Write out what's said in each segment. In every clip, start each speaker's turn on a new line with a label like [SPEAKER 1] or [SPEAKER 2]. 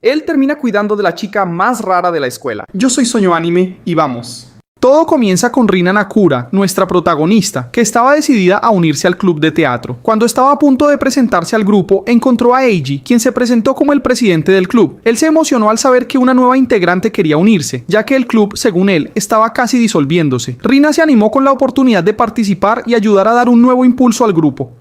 [SPEAKER 1] Él termina cuidando de la chica más rara de la escuela. Yo soy Soño Anime y vamos. Todo comienza con Rina Nakura, nuestra protagonista, que estaba decidida a unirse al club de teatro. Cuando estaba a punto de presentarse al grupo, encontró a Eiji, quien se presentó como el presidente del club. Él se emocionó al saber que una nueva integrante quería unirse, ya que el club, según él, estaba casi disolviéndose. Rina se animó con la oportunidad de participar y ayudar a dar un nuevo impulso al grupo.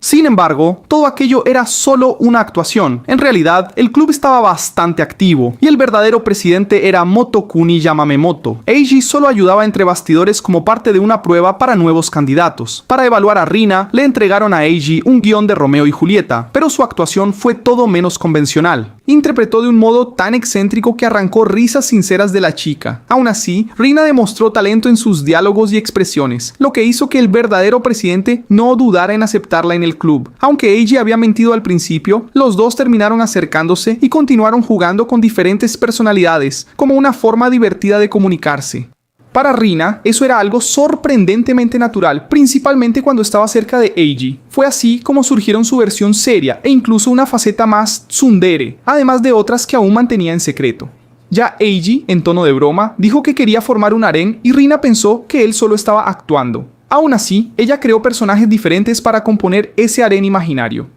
[SPEAKER 1] Sin embargo, todo aquello era solo una actuación. En realidad, el club estaba bastante activo y el verdadero presidente era Motokuni Yamamemoto. Eiji solo ayudaba entre bastidores como parte de una prueba para nuevos candidatos. Para evaluar a Rina, le entregaron a Eiji un guión de Romeo y Julieta, pero su actuación fue todo menos convencional. Interpretó de un modo tan excéntrico que arrancó risas sinceras de la chica. Aún así, Rina demostró talento en sus diálogos y expresiones, lo que hizo que el verdadero presidente no dudara en aceptarla en el club. Aunque Eiji había mentido al principio, los dos terminaron acercándose y continuaron jugando con diferentes personalidades, como una forma divertida de comunicarse. Para Rina, eso era algo sorprendentemente natural, principalmente cuando estaba cerca de Eiji. Fue así como surgieron su versión seria e incluso una faceta más tsundere, además de otras que aún mantenía en secreto. Ya Eiji, en tono de broma, dijo que quería formar un harén y Rina pensó que él solo estaba actuando. Aún así, ella creó personajes diferentes para componer ese harén imaginario.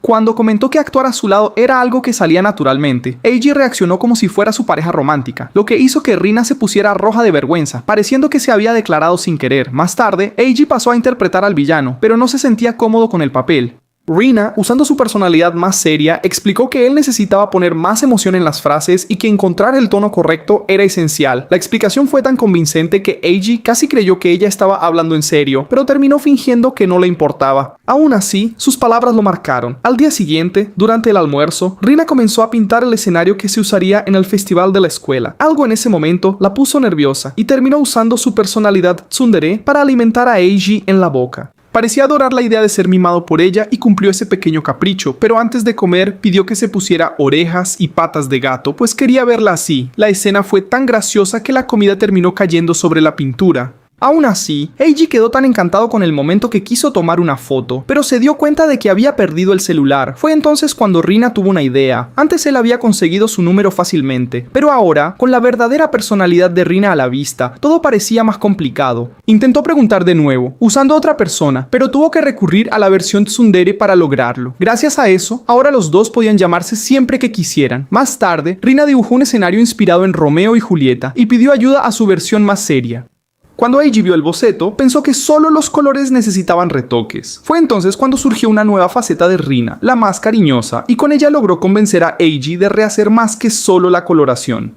[SPEAKER 1] Cuando comentó que actuar a su lado era algo que salía naturalmente, Eiji reaccionó como si fuera su pareja romántica, lo que hizo que Rina se pusiera roja de vergüenza, pareciendo que se había declarado sin querer. Más tarde, Eiji pasó a interpretar al villano, pero no se sentía cómodo con el papel. Rina, usando su personalidad más seria, explicó que él necesitaba poner más emoción en las frases y que encontrar el tono correcto era esencial. La explicación fue tan convincente que Eiji casi creyó que ella estaba hablando en serio, pero terminó fingiendo que no le importaba. Aún así, sus palabras lo marcaron. Al día siguiente, durante el almuerzo, Rina comenzó a pintar el escenario que se usaría en el festival de la escuela. Algo en ese momento la puso nerviosa y terminó usando su personalidad tsundere para alimentar a Eiji en la boca. Parecía adorar la idea de ser mimado por ella y cumplió ese pequeño capricho, pero antes de comer pidió que se pusiera orejas y patas de gato, pues quería verla así. La escena fue tan graciosa que la comida terminó cayendo sobre la pintura. Aún así, Eiji quedó tan encantado con el momento que quiso tomar una foto, pero se dio cuenta de que había perdido el celular. Fue entonces cuando Rina tuvo una idea. Antes él había conseguido su número fácilmente, pero ahora, con la verdadera personalidad de Rina a la vista, todo parecía más complicado. Intentó preguntar de nuevo, usando otra persona, pero tuvo que recurrir a la versión tsundere para lograrlo. Gracias a eso, ahora los dos podían llamarse siempre que quisieran. Más tarde, Rina dibujó un escenario inspirado en Romeo y Julieta y pidió ayuda a su versión más seria. Cuando Eiji vio el boceto, pensó que solo los colores necesitaban retoques. Fue entonces cuando surgió una nueva faceta de Rina, la más cariñosa, y con ella logró convencer a Eiji de rehacer más que solo la coloración.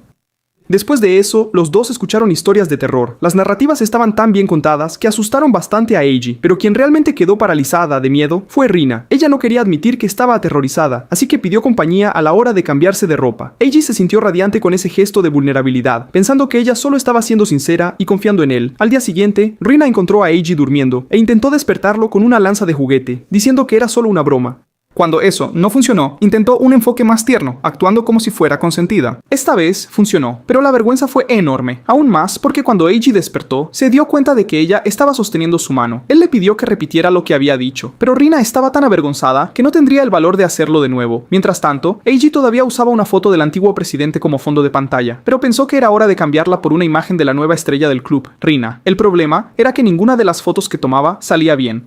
[SPEAKER 1] Después de eso, los dos escucharon historias de terror. Las narrativas estaban tan bien contadas que asustaron bastante a Eiji, pero quien realmente quedó paralizada de miedo fue Rina. Ella no quería admitir que estaba aterrorizada, así que pidió compañía a la hora de cambiarse de ropa. Eiji se sintió radiante con ese gesto de vulnerabilidad, pensando que ella solo estaba siendo sincera y confiando en él. Al día siguiente, Rina encontró a Eiji durmiendo e intentó despertarlo con una lanza de juguete, diciendo que era solo una broma. Cuando eso no funcionó, intentó un enfoque más tierno, actuando como si fuera consentida. Esta vez funcionó, pero la vergüenza fue enorme, aún más porque cuando Eiji despertó, se dio cuenta de que ella estaba sosteniendo su mano. Él le pidió que repitiera lo que había dicho, pero Rina estaba tan avergonzada que no tendría el valor de hacerlo de nuevo. Mientras tanto, Eiji todavía usaba una foto del antiguo presidente como fondo de pantalla, pero pensó que era hora de cambiarla por una imagen de la nueva estrella del club, Rina. El problema era que ninguna de las fotos que tomaba salía bien.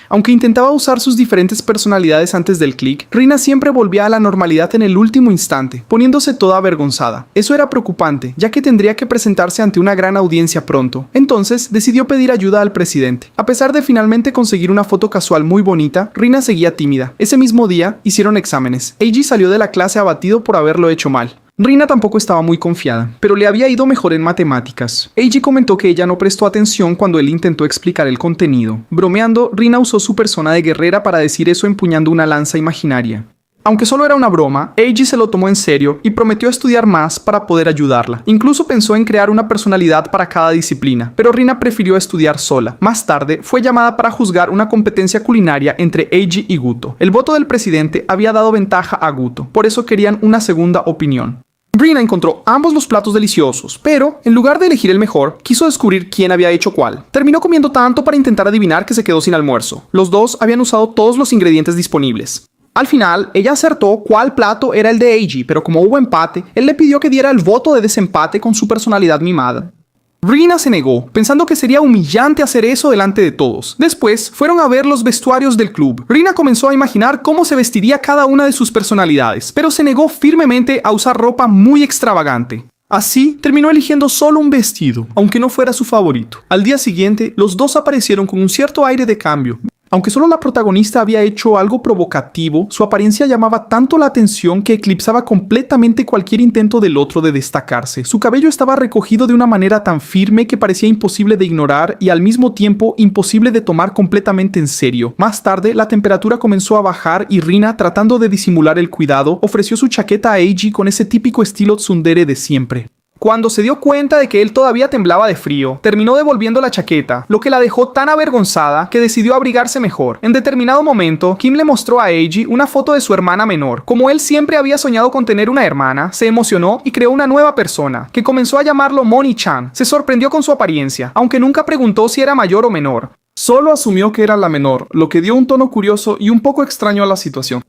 [SPEAKER 1] Aunque intentaba usar sus diferentes personalidades antes del clic, Rina siempre volvía a la normalidad en el último instante, poniéndose toda avergonzada. Eso era preocupante, ya que tendría que presentarse ante una gran audiencia pronto. Entonces, decidió pedir ayuda al presidente. A pesar de finalmente conseguir una foto casual muy bonita, Rina seguía tímida. Ese mismo día, hicieron exámenes. Eiji salió de la clase abatido por haberlo hecho mal. Rina tampoco estaba muy confiada, pero le había ido mejor en matemáticas. Eiji comentó que ella no prestó atención cuando él intentó explicar el contenido. Bromeando, Rina usó su persona de guerrera para decir eso empuñando una lanza imaginaria. Aunque solo era una broma, Eiji se lo tomó en serio y prometió estudiar más para poder ayudarla. Incluso pensó en crear una personalidad para cada disciplina, pero Rina prefirió estudiar sola. Más tarde, fue llamada para juzgar una competencia culinaria entre Eiji y Guto. El voto del presidente había dado ventaja a Guto, por eso querían una segunda opinión. Rina encontró ambos los platos deliciosos, pero en lugar de elegir el mejor, quiso descubrir quién había hecho cuál. Terminó comiendo tanto para intentar adivinar que se quedó sin almuerzo. Los dos habían usado todos los ingredientes disponibles. Al final, ella acertó cuál plato era el de Eiji, pero como hubo empate, él le pidió que diera el voto de desempate con su personalidad mimada. Rina se negó, pensando que sería humillante hacer eso delante de todos. Después, fueron a ver los vestuarios del club. Rina comenzó a imaginar cómo se vestiría cada una de sus personalidades, pero se negó firmemente a usar ropa muy extravagante. Así, terminó eligiendo solo un vestido, aunque no fuera su favorito. Al día siguiente, los dos aparecieron con un cierto aire de cambio. Aunque solo la protagonista había hecho algo provocativo, su apariencia llamaba tanto la atención que eclipsaba completamente cualquier intento del otro de destacarse. Su cabello estaba recogido de una manera tan firme que parecía imposible de ignorar y al mismo tiempo imposible de tomar completamente en serio. Más tarde, la temperatura comenzó a bajar y Rina, tratando de disimular el cuidado, ofreció su chaqueta a Eiji con ese típico estilo tsundere de siempre. Cuando se dio cuenta de que él todavía temblaba de frío, terminó devolviendo la chaqueta, lo que la dejó tan avergonzada que decidió abrigarse mejor. En determinado momento, Kim le mostró a Eiji una foto de su hermana menor. Como él siempre había soñado con tener una hermana, se emocionó y creó una nueva persona, que comenzó a llamarlo Moni-chan. Se sorprendió con su apariencia, aunque nunca preguntó si era mayor o menor. Solo asumió que era la menor, lo que dio un tono curioso y un poco extraño a la situación.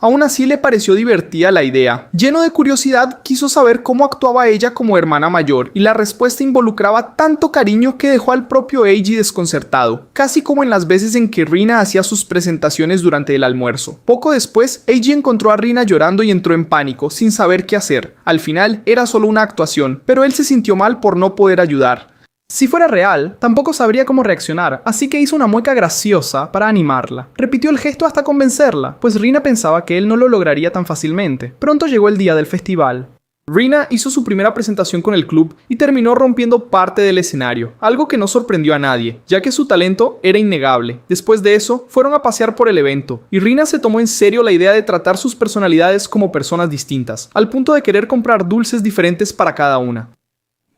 [SPEAKER 1] Aún así le pareció divertida la idea. Lleno de curiosidad, quiso saber cómo actuaba ella como hermana mayor, y la respuesta involucraba tanto cariño que dejó al propio Eiji desconcertado, casi como en las veces en que Rina hacía sus presentaciones durante el almuerzo. Poco después, Eiji encontró a Rina llorando y entró en pánico, sin saber qué hacer. Al final, era solo una actuación, pero él se sintió mal por no poder ayudar. Si fuera real, tampoco sabría cómo reaccionar, así que hizo una mueca graciosa para animarla. Repitió el gesto hasta convencerla, pues Rina pensaba que él no lo lograría tan fácilmente. Pronto llegó el día del festival. Rina hizo su primera presentación con el club y terminó rompiendo parte del escenario, algo que no sorprendió a nadie, ya que su talento era innegable. Después de eso, fueron a pasear por el evento, y Rina se tomó en serio la idea de tratar sus personalidades como personas distintas, al punto de querer comprar dulces diferentes para cada una.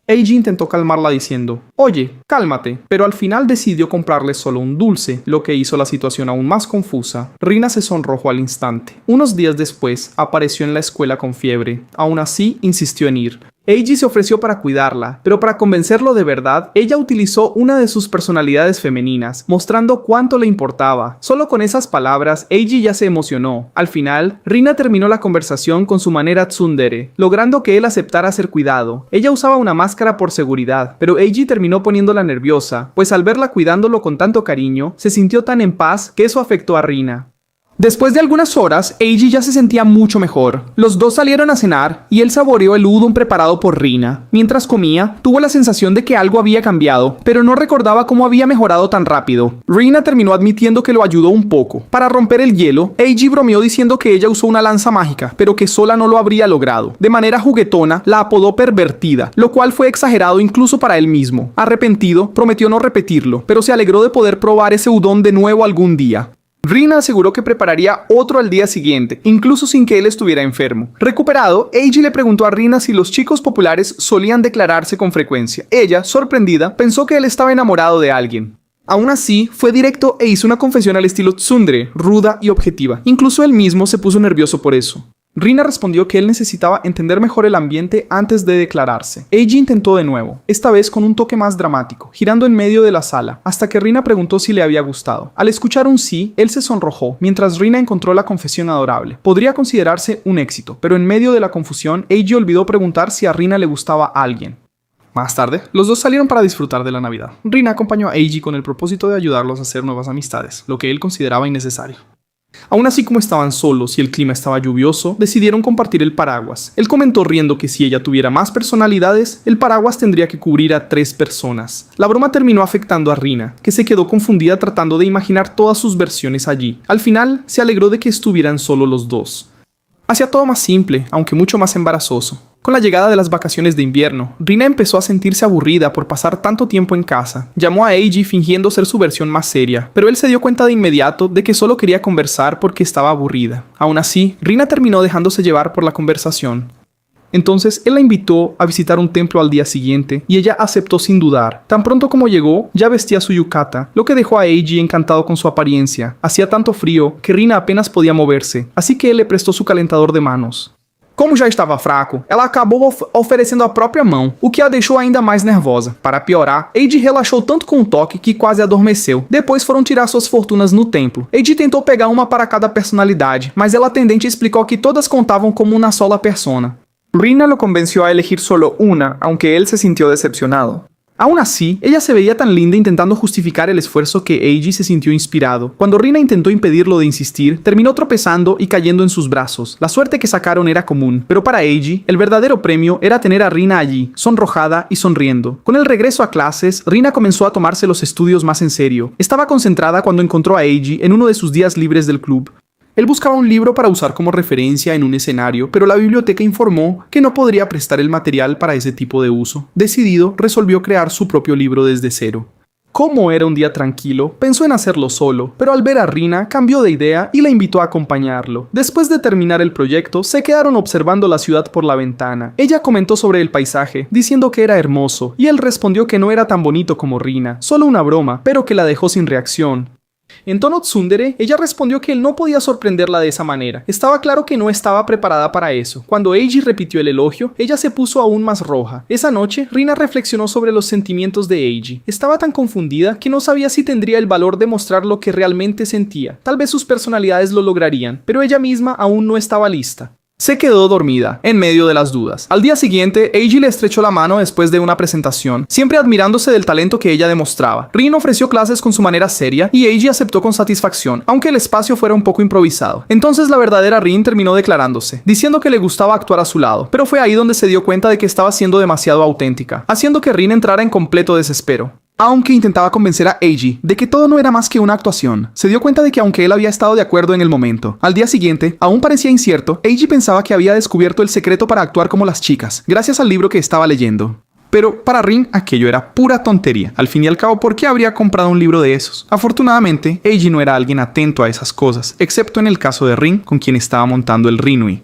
[SPEAKER 1] Eiji intentó calmarla diciendo, «Oye, cálmate», pero al final decidió comprarle solo un dulce, lo que hizo la situación aún más confusa. Rina se sonrojó al instante. Unos días después, apareció en la escuela con fiebre. Aún así, insistió en ir. Eiji se ofreció para cuidarla, pero para convencerlo de verdad, ella utilizó una de sus personalidades femeninas, mostrando cuánto le importaba. Solo con esas palabras, Eiji ya se emocionó. Al final, Rina terminó la conversación con su manera tsundere, logrando que él aceptara ser cuidado. Ella usaba una máscara por seguridad, pero Eiji terminó poniéndola nerviosa, pues al verla cuidándolo con tanto cariño, se sintió tan en paz que eso afectó a Rina. Después de algunas horas, Eiji ya se sentía mucho mejor. Los dos salieron a cenar y él saboreó el udon preparado por Rina. Mientras comía, tuvo la sensación de que algo había cambiado, pero no recordaba cómo había mejorado tan rápido. Rina terminó admitiendo que lo ayudó un poco. Para romper el hielo, Eiji bromeó diciendo que ella usó una lanza mágica, pero que sola no lo habría logrado. De manera juguetona, la apodó pervertida, lo cual fue exagerado incluso para él mismo. Arrepentido, prometió no repetirlo, pero se alegró de poder probar ese udon de nuevo algún día. Rina aseguró que prepararía otro al día siguiente, incluso sin que él estuviera enfermo. Recuperado, Eiji le preguntó a Rina si los chicos populares solían declararse con frecuencia. Ella, sorprendida, pensó que él estaba enamorado de alguien. Aún así, fue directo e hizo una confesión al estilo tsundere, ruda y objetiva. Incluso él mismo se puso nervioso por eso. Rina respondió que él necesitaba entender mejor el ambiente antes de declararse. Eiji intentó de nuevo, esta vez con un toque más dramático, girando en medio de la sala, hasta que Rina preguntó si le había gustado. Al escuchar un sí, él se sonrojó, mientras Rina encontró la confesión adorable. Podría considerarse un éxito, pero en medio de la confusión, Eiji olvidó preguntar si a Rina le gustaba a alguien. Más tarde, los dos salieron para disfrutar de la Navidad. Rina acompañó a Eiji con el propósito de ayudarlos a hacer nuevas amistades, lo que él consideraba innecesario. Aún así, como estaban solos y el clima estaba lluvioso, decidieron compartir el paraguas. Él comentó riendo que si ella tuviera más personalidades, el paraguas tendría que cubrir a 3 personas. La broma terminó afectando a Rina, que se quedó confundida tratando de imaginar todas sus versiones allí. Al final, se alegró de que estuvieran solo los dos. Hacía todo más simple, aunque mucho más embarazoso. Con la llegada de las vacaciones de invierno, Rina empezó a sentirse aburrida por pasar tanto tiempo en casa. Llamó a Eiji fingiendo ser su versión más seria, pero él se dio cuenta de inmediato de que solo quería conversar porque estaba aburrida. Aún así, Rina terminó dejándose llevar por la conversación. Entonces, él la invitó a visitar un templo al día siguiente y ella aceptó sin dudar. Tan pronto como llegó, ya vestía su yukata, lo que dejó a Eiji encantado con su apariencia. Hacía tanto frío que Rina apenas podía moverse, así que él le prestó su calentador de manos. Como já estava fraco, ela acabou oferecendo a própria mão, o que a deixou ainda mais nervosa. Para piorar, Eiji relaxou tanto com o toque que quase adormeceu. Depois foram tirar suas fortunas no templo. Eiji tentou pegar uma para cada personalidade, mas el atendente explicó que todas contavam como una sola persona. Rina lo convenció a elegir solo una, aunque él se sintió decepcionado. Aún así, ella se veía tan linda intentando justificar el esfuerzo que Eiji se sintió inspirado. Cuando Rina intentó impedirlo de insistir, terminó tropezando y cayendo en sus brazos. La suerte que sacaron era común, pero para Eiji, el verdadero premio era tener a Rina allí, sonrojada y sonriendo. Con el regreso a clases, Rina comenzó a tomarse los estudios más en serio. Estaba concentrada cuando encontró a Eiji en uno de sus días libres del club. Él buscaba un libro para usar como referencia en un escenario, pero la biblioteca informó que no podría prestar el material para ese tipo de uso. Decidido, resolvió crear su propio libro desde cero. Como era un día tranquilo, pensó en hacerlo solo, pero al ver a Rina cambió de idea y la invitó a acompañarlo. Después de terminar el proyecto, se quedaron observando la ciudad por la ventana. Ella comentó sobre el paisaje, diciendo que era hermoso, y él respondió que no era tan bonito como Rina, solo una broma, pero que la dejó sin reacción. En tono tsundere, ella respondió que él no podía sorprenderla de esa manera. Estaba claro que no estaba preparada para eso. Cuando Eiji repitió el elogio, ella se puso aún más roja. Esa noche, Rina reflexionó sobre los sentimientos de Eiji. Estaba tan confundida que no sabía si tendría el valor de mostrar lo que realmente sentía. Tal vez sus personalidades lo lograrían, pero ella misma aún no estaba lista. Se quedó dormida, en medio de las dudas. Al día siguiente, Eiji le estrechó la mano después de una presentación, siempre admirándose del talento que ella demostraba. Rin ofreció clases con su manera seria y Eiji aceptó con satisfacción, aunque el espacio fuera un poco improvisado. Entonces la verdadera Rin terminó declarándose, diciendo que le gustaba actuar a su lado, pero fue ahí donde se dio cuenta de que estaba siendo demasiado auténtica, haciendo que Rin entrara en completo desespero. Aunque intentaba convencer a Eiji de que todo no era más que una actuación, se dio cuenta de que aunque él había estado de acuerdo en el momento, al día siguiente, aún parecía incierto, Eiji pensaba que había descubierto el secreto para actuar como las chicas, gracias al libro que estaba leyendo. Pero para Rin aquello era pura tontería. Al fin y al cabo, ¿por qué habría comprado un libro de esos? Afortunadamente, Eiji no era alguien atento a esas cosas, excepto en el caso de Rin, con quien estaba montando el Rinui.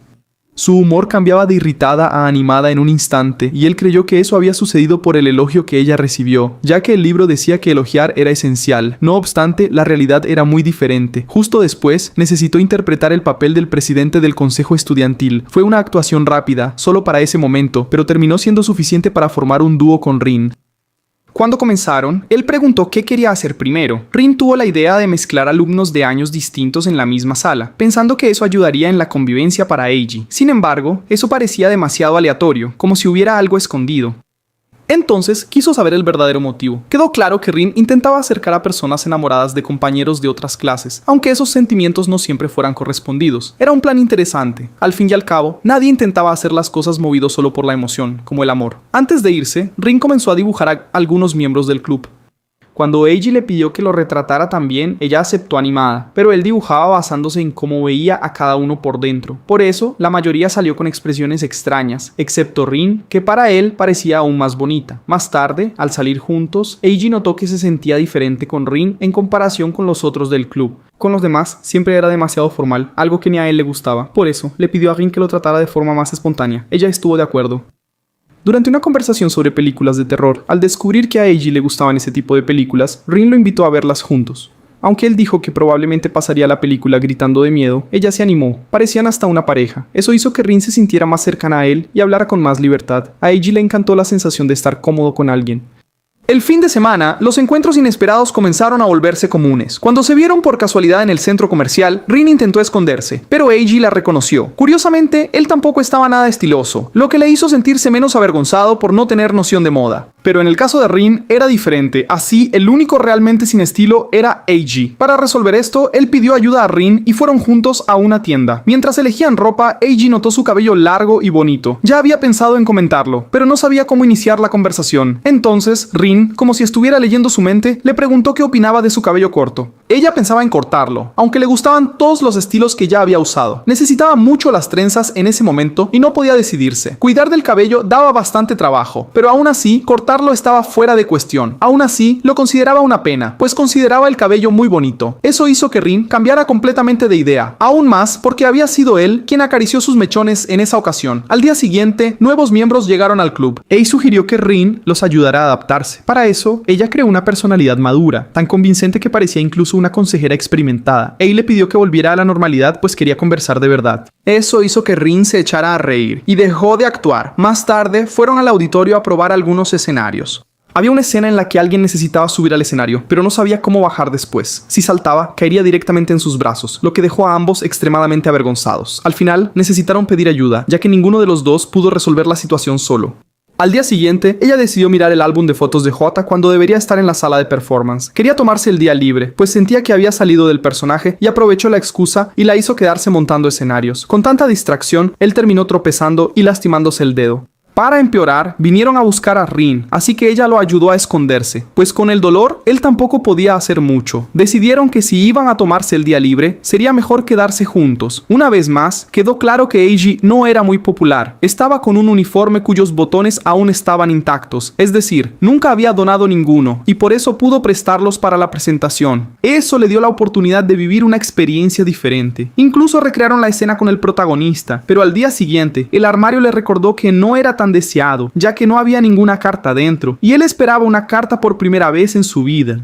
[SPEAKER 1] Su humor cambiaba de irritada a animada en un instante, y él creyó que eso había sucedido por el elogio que ella recibió, ya que el libro decía que elogiar era esencial. No obstante, la realidad era muy diferente. Justo después, necesitó interpretar el papel del presidente del consejo estudiantil. Fue una actuación rápida, solo para ese momento, pero terminó siendo suficiente para formar un dúo con Rin. Cuando comenzaron, él preguntó qué quería hacer primero. Rin tuvo la idea de mezclar alumnos de años distintos en la misma sala, pensando que eso ayudaría en la convivencia para Eiji. Sin embargo, eso parecía demasiado aleatorio, como si hubiera algo escondido. Entonces, quiso saber el verdadero motivo. Quedó claro que Rin intentaba acercar a personas enamoradas de compañeros de otras clases, aunque esos sentimientos no siempre fueran correspondidos. Era un plan interesante. Al fin y al cabo, nadie intentaba hacer las cosas movido solo por la emoción, como el amor. Antes de irse, Rin comenzó a dibujar a algunos miembros del club. Cuando Eiji le pidió que lo retratara también, ella aceptó animada, pero él dibujaba basándose en cómo veía a cada uno por dentro. Por eso, la mayoría salió con expresiones extrañas, excepto Rin, que para él parecía aún más bonita. Más tarde, al salir juntos, Eiji notó que se sentía diferente con Rin en comparación con los otros del club. Con los demás, siempre era demasiado formal, algo que ni a él le gustaba. Por eso, le pidió a Rin que lo tratara de forma más espontánea. Ella estuvo de acuerdo. Durante una conversación sobre películas de terror, al descubrir que a Eiji le gustaban ese tipo de películas, Rin lo invitó a verlas juntos. Aunque él dijo que probablemente pasaría la película gritando de miedo, ella se animó. Parecían hasta una pareja. Eso hizo que Rin se sintiera más cercana a él y hablara con más libertad. A Eiji le encantó la sensación de estar cómodo con alguien. El fin de semana, los encuentros inesperados comenzaron a volverse comunes. Cuando se vieron por casualidad en el centro comercial, Rin intentó esconderse, pero Eiji la reconoció. Curiosamente, él tampoco estaba nada estiloso, lo que le hizo sentirse menos avergonzado por no tener noción de moda. Pero en el caso de Rin era diferente, así el único realmente sin estilo era Eiji. Para resolver esto, él pidió ayuda a Rin y fueron juntos a una tienda. Mientras elegían ropa, Eiji notó su cabello largo y bonito. Ya había pensado en comentarlo, pero no sabía cómo iniciar la conversación. Entonces, Rin, como si estuviera leyendo su mente, le preguntó qué opinaba de su cabello corto. Ella pensaba en cortarlo, aunque le gustaban todos los estilos que ya había usado. Necesitaba mucho las trenzas en ese momento y no podía decidirse. Cuidar del cabello daba bastante trabajo, pero aún así, cortarlo dejarlo estaba fuera de cuestión. Aún así, lo consideraba una pena, pues consideraba el cabello muy bonito. Eso hizo que Rin cambiara completamente de idea, aún más porque había sido él quien acarició sus mechones en esa ocasión. Al día siguiente, nuevos miembros llegaron al club. Ei sugirió que Rin los ayudara a adaptarse. Para eso, ella creó una personalidad madura, tan convincente que parecía incluso una consejera experimentada. Ei le pidió que volviera a la normalidad, pues quería conversar de verdad. Eso hizo que Rin se echara a reír y dejó de actuar. Más tarde, fueron al auditorio a probar algunos escenarios. Había una escena en la que alguien necesitaba subir al escenario, pero no sabía cómo bajar después. Si saltaba, caería directamente en sus brazos, lo que dejó a ambos extremadamente avergonzados. Al final, necesitaron pedir ayuda, ya que ninguno de los dos pudo resolver la situación solo. Al día siguiente, ella decidió mirar el álbum de fotos de Jota cuando debería estar en la sala de performance. Quería tomarse el día libre, pues sentía que había salido del personaje y aprovechó la excusa y la hizo quedarse montando escenarios. Con tanta distracción, él terminó tropezando y lastimándose el dedo. Para empeorar, vinieron a buscar a Rin, así que ella lo ayudó a esconderse, pues con el dolor, él tampoco podía hacer mucho. Decidieron que si iban a tomarse el día libre, sería mejor quedarse juntos. Una vez más, quedó claro que Eiji no era muy popular. Estaba con un uniforme cuyos botones aún estaban intactos, es decir, nunca había donado ninguno, y por eso pudo prestarlos para la presentación. Eso le dio la oportunidad de vivir una experiencia diferente. Incluso recrearon la escena con el protagonista, pero al día siguiente, el armario le recordó que no era tan deseado, ya que no había ninguna carta dentro, y él esperaba una carta por primera vez en su vida.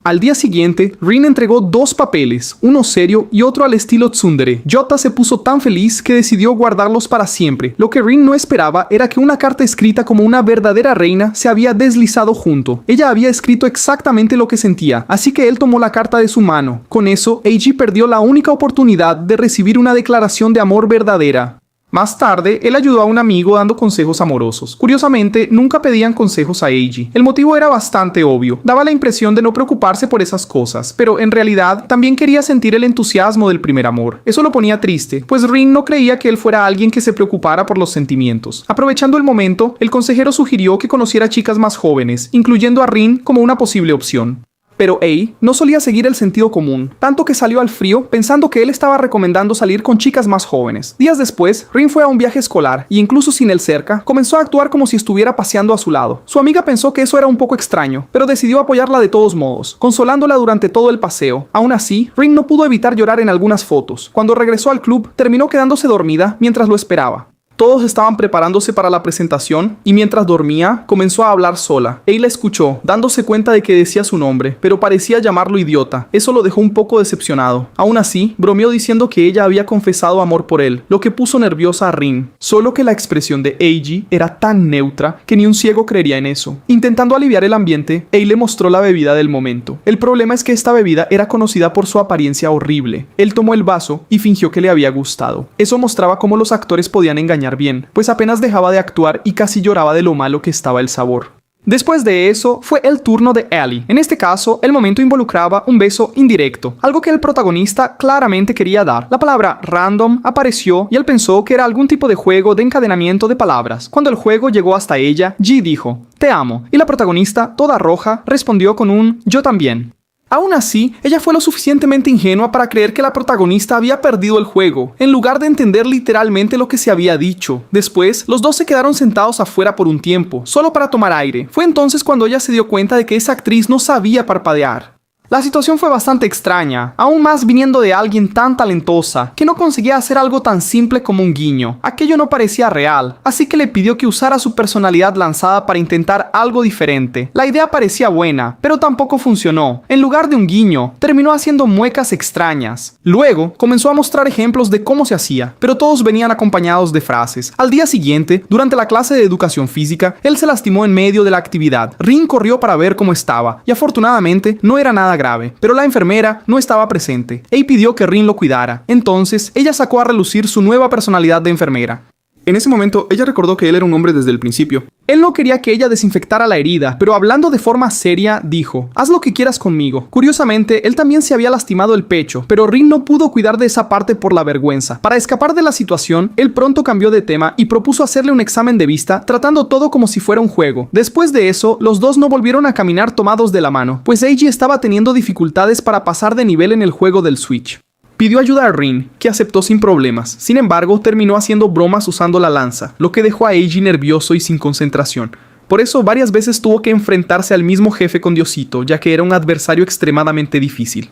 [SPEAKER 1] Al día siguiente, Rin entregó 2 papeles, uno serio y otro al estilo tsundere. Jota se puso tan feliz que decidió guardarlos para siempre. Lo que Rin no esperaba era que una carta escrita como una verdadera reina se había deslizado junto. Ella había escrito exactamente lo que sentía, así que él tomó la carta de su mano. Con eso, Eiji perdió la única oportunidad de recibir una declaración de amor verdadera. Más tarde, él ayudó a un amigo dando consejos amorosos. Curiosamente, nunca pedían consejos a Eiji. El motivo era bastante obvio. Daba la impresión de no preocuparse por esas cosas, pero en realidad también quería sentir el entusiasmo del primer amor. Eso lo ponía triste, pues Rin no creía que él fuera alguien que se preocupara por los sentimientos. Aprovechando el momento, el consejero sugirió que conociera chicas más jóvenes, incluyendo a Rin como una posible opción. Pero Ei no solía seguir el sentido común, tanto que salió al frío pensando que él estaba recomendando salir con chicas más jóvenes. Días después, Rin fue a un viaje escolar y incluso sin él cerca, comenzó a actuar como si estuviera paseando a su lado. Su amiga pensó que eso era un poco extraño, pero decidió apoyarla de todos modos, consolándola durante todo el paseo. Aún así, Rin no pudo evitar llorar en algunas fotos. Cuando regresó al club, terminó quedándose dormida mientras lo esperaba. Todos estaban preparándose para la presentación y mientras dormía, comenzó a hablar sola. Ei la escuchó, dándose cuenta de que decía su nombre, pero parecía llamarlo idiota. Eso lo dejó un poco decepcionado. Aún así, bromeó diciendo que ella había confesado amor por él, lo que puso nerviosa a Rin. Solo que la expresión de Eiji era tan neutra que ni un ciego creería en eso. Intentando aliviar el ambiente, Ei le mostró la bebida del momento. El problema es que esta bebida era conocida por su apariencia horrible. Él tomó el vaso y fingió que le había gustado. Eso mostraba cómo los actores podían engañar bien, pues apenas dejaba de actuar y casi lloraba de lo malo que estaba el sabor. Después de eso, fue el turno de Ellie. En este caso, el momento involucraba un beso indirecto, algo que el protagonista claramente quería dar. La palabra random apareció y él pensó que era algún tipo de juego de encadenamiento de palabras. Cuando el juego llegó hasta ella, Ji dijo, "Te amo", y la protagonista, toda roja, respondió con un "yo también". Aún así, ella fue lo suficientemente ingenua para creer que la protagonista había perdido el juego, en lugar de entender literalmente lo que se había dicho. Después, los dos se quedaron sentados afuera por un tiempo, solo para tomar aire. Fue entonces cuando ella se dio cuenta de que esa actriz no sabía parpadear. La situación fue bastante extraña, aún más viniendo de alguien tan talentosa, que no conseguía hacer algo tan simple como un guiño. Aquello no parecía real, así que le pidió que usara su personalidad lanzada para intentar algo diferente. La idea parecía buena, pero tampoco funcionó. En lugar de un guiño, terminó haciendo muecas extrañas. Luego, comenzó a mostrar ejemplos de cómo se hacía, pero todos venían acompañados de frases. Al día siguiente, durante la clase de educación física, él se lastimó en medio de la actividad. Rin corrió para ver cómo estaba, y afortunadamente no era nada grave, pero la enfermera no estaba presente. Ei pidió que Rin lo cuidara. Entonces, ella sacó a relucir su nueva personalidad de enfermera. En ese momento, ella recordó que él era un hombre desde el principio. Él no quería que ella desinfectara la herida, pero hablando de forma seria, dijo, "Haz lo que quieras conmigo". Curiosamente, él también se había lastimado el pecho, pero Rin no pudo cuidar de esa parte por la vergüenza. Para escapar de la situación, él pronto cambió de tema y propuso hacerle un examen de vista, tratando todo como si fuera un juego. Después de eso, los dos no volvieron a caminar tomados de la mano, pues Eiji estaba teniendo dificultades para pasar de nivel en el juego del Switch. Pidió ayuda a Rin, que aceptó sin problemas. Sin embargo, terminó haciendo bromas usando la lanza, lo que dejó a Eiji nervioso y sin concentración. Por eso varias veces tuvo que enfrentarse al mismo jefe con Diosito, ya que era un adversario extremadamente difícil.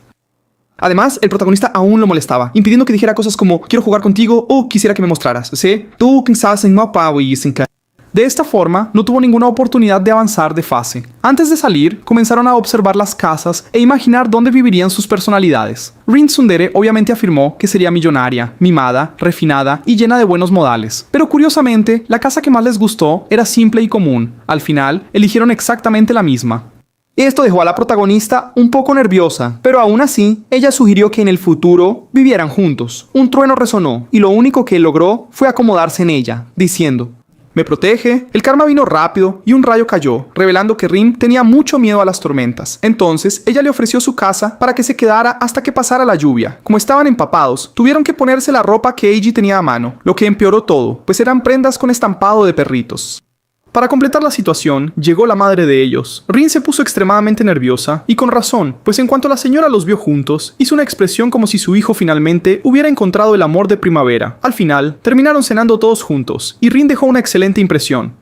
[SPEAKER 1] Además, el protagonista aún lo molestaba, impidiendo que dijera cosas como quiero jugar contigo o quisiera que me mostraras, ¿sí? De esta forma, no tuvo ninguna oportunidad de avanzar de fase. Antes de salir, comenzaron a observar las casas e imaginar dónde vivirían sus personalidades. Rin Tsundere obviamente afirmó que sería millonaria, mimada, refinada y llena de buenos modales. Pero curiosamente, la casa que más les gustó era simple y común. Al final, eligieron exactamente la misma. Esto dejó a la protagonista un poco nerviosa, pero aún así, ella sugirió que en el futuro vivieran juntos. Un trueno resonó, y lo único que él logró fue acomodarse en ella, diciendo: me protege. El karma vino rápido y un rayo cayó, revelando que Rin tenía mucho miedo a las tormentas. Entonces, ella le ofreció su casa para que se quedara hasta que pasara la lluvia. Como estaban empapados, tuvieron que ponerse la ropa que Eiji tenía a mano, lo que empeoró todo, pues eran prendas con estampado de perritos. Para completar la situación, llegó la madre de ellos. Rin se puso extremadamente nerviosa, y con razón, pues en cuanto la señora los vio juntos, hizo una expresión como si su hijo finalmente hubiera encontrado el amor de primavera. Al final, terminaron cenando todos juntos, y Rin dejó una excelente impresión.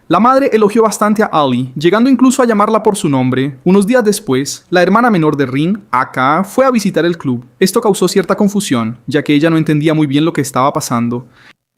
[SPEAKER 1] La madre elogió bastante a Ali, llegando incluso a llamarla por su nombre. Unos días después, la hermana menor de Rin, Aka, fue a visitar el club. Esto causó cierta confusión, ya que ella no entendía muy bien lo que estaba pasando.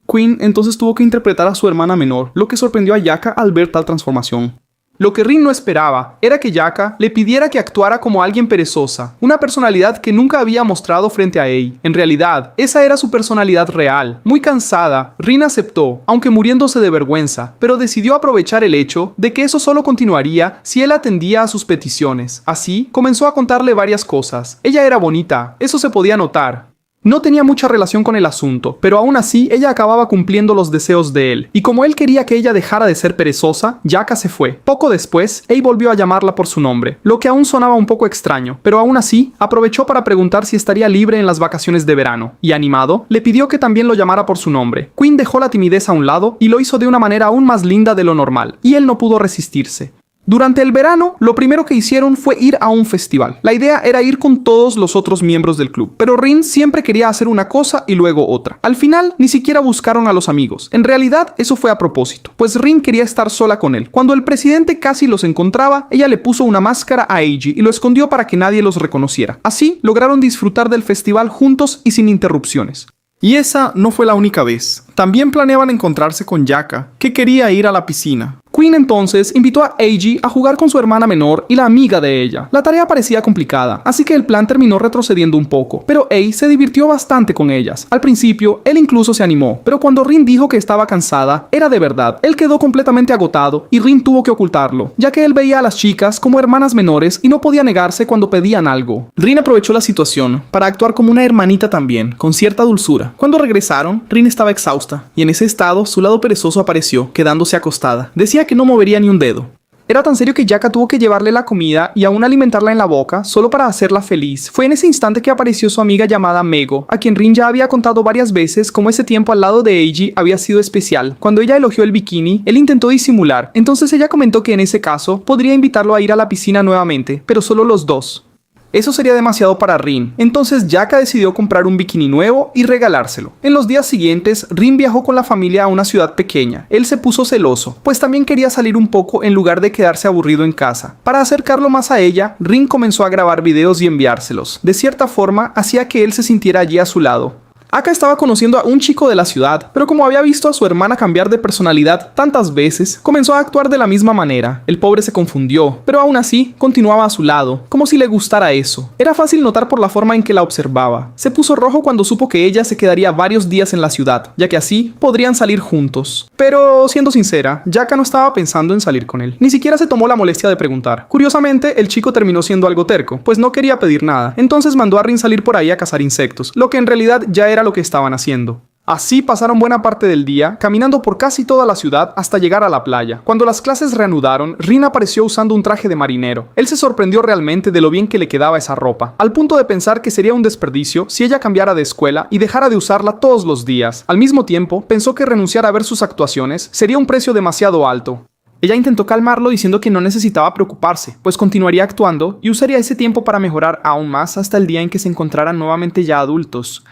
[SPEAKER 1] Queen entonces tuvo que interpretar a su hermana menor, lo que sorprendió a Yaka al ver tal transformación. Lo que Rin no esperaba era que Yaka le pidiera que actuara como alguien perezosa, una personalidad que nunca había mostrado frente a Ei. En realidad, esa era su personalidad real. Muy cansada, Rin aceptó, aunque muriéndose de vergüenza, pero decidió aprovechar el hecho de que eso solo continuaría si él atendía a sus peticiones. Así, comenzó a contarle varias cosas. Ella era bonita, eso se podía notar. No tenía mucha relación con el asunto, pero aún así ella acababa cumpliendo los deseos de él, y como él quería que ella dejara de ser perezosa, Yaka se fue. Poco después, Ei volvió a llamarla por su nombre, lo que aún sonaba un poco extraño, pero aún así, aprovechó para preguntar si estaría libre en las vacaciones de verano, y animado, le pidió que también lo llamara por su nombre. Queen dejó la timidez a un lado y lo hizo de una manera aún más linda de lo normal, y él no pudo resistirse. Durante el verano, lo primero que hicieron fue ir a un festival. La idea era ir con todos los otros miembros del club, pero Rin siempre quería hacer una cosa y luego otra. Al final, ni siquiera buscaron a los amigos. En realidad, eso fue a propósito, pues Rin quería estar sola con él. Cuando el presidente casi los encontraba, ella le puso una máscara a Eiji y lo escondió para que nadie los reconociera. Así, lograron disfrutar del festival juntos y sin interrupciones. Y esa no fue la única vez. También planeaban encontrarse con Yaka, que quería ir a la piscina. Queen entonces invitó a Eiji a jugar con su hermana menor y la amiga de ella. La tarea parecía complicada, así que el plan terminó retrocediendo un poco, pero Ei se divirtió bastante con ellas. Al principio, él incluso se animó, pero cuando Rin dijo que estaba cansada, era de verdad. Él quedó completamente agotado y Rin tuvo que ocultarlo, ya que él veía a las chicas como hermanas menores y no podía negarse cuando pedían algo. Rin aprovechó la situación para actuar como una hermanita también, con cierta dulzura. Cuando regresaron, Rin estaba exhausta, y en ese estado su lado perezoso apareció, quedándose acostada. Decía que no movería ni un dedo. Era tan serio que Yaka tuvo que llevarle la comida y aún alimentarla en la boca, solo para hacerla feliz. Fue en ese instante que apareció su amiga llamada Mego, a quien Rin ya había contado varias veces cómo ese tiempo al lado de Eiji había sido especial. Cuando ella elogió el bikini, él intentó disimular. Entonces ella comentó que en ese caso podría invitarlo a ir a la piscina nuevamente, pero solo los dos. Eso sería demasiado para Rin, entonces Yaka decidió comprar un bikini nuevo y regalárselo. En los días siguientes, Rin viajó con la familia a una ciudad pequeña. Él se puso celoso, pues también quería salir un poco en lugar de quedarse aburrido en casa. Para acercarlo más a ella, Rin comenzó a grabar videos y enviárselos. De cierta forma, hacía que él se sintiera allí a su lado. Aka estaba conociendo a un chico de la ciudad, pero como había visto a su hermana cambiar de personalidad tantas veces, comenzó a actuar de la misma manera. El pobre se confundió, pero aún así continuaba a su lado, como si le gustara eso. Era fácil notar por la forma en que la observaba. Se puso rojo cuando supo que ella se quedaría varios días en la ciudad, ya que así podrían salir juntos. Pero, siendo sincera, Yaka no estaba pensando en salir con él. Ni siquiera se tomó la molestia de preguntar. Curiosamente, el chico terminó siendo algo terco, pues no quería pedir nada. Entonces mandó a Rin salir por ahí a cazar insectos, lo que en realidad ya era lo que estaban haciendo. Así pasaron buena parte del día, caminando por casi toda la ciudad hasta llegar a la playa. Cuando las clases reanudaron, Rin apareció usando un traje de marinero. Él se sorprendió realmente de lo bien que le quedaba esa ropa, al punto de pensar que sería un desperdicio si ella cambiara de escuela y dejara de usarla todos los días. Al mismo tiempo, pensó que renunciar a ver sus actuaciones sería un precio demasiado alto. Ella intentó calmarlo diciendo que no necesitaba preocuparse, pues continuaría actuando y usaría ese tiempo para mejorar aún más hasta el día en que se encontraran nuevamente ya adultos.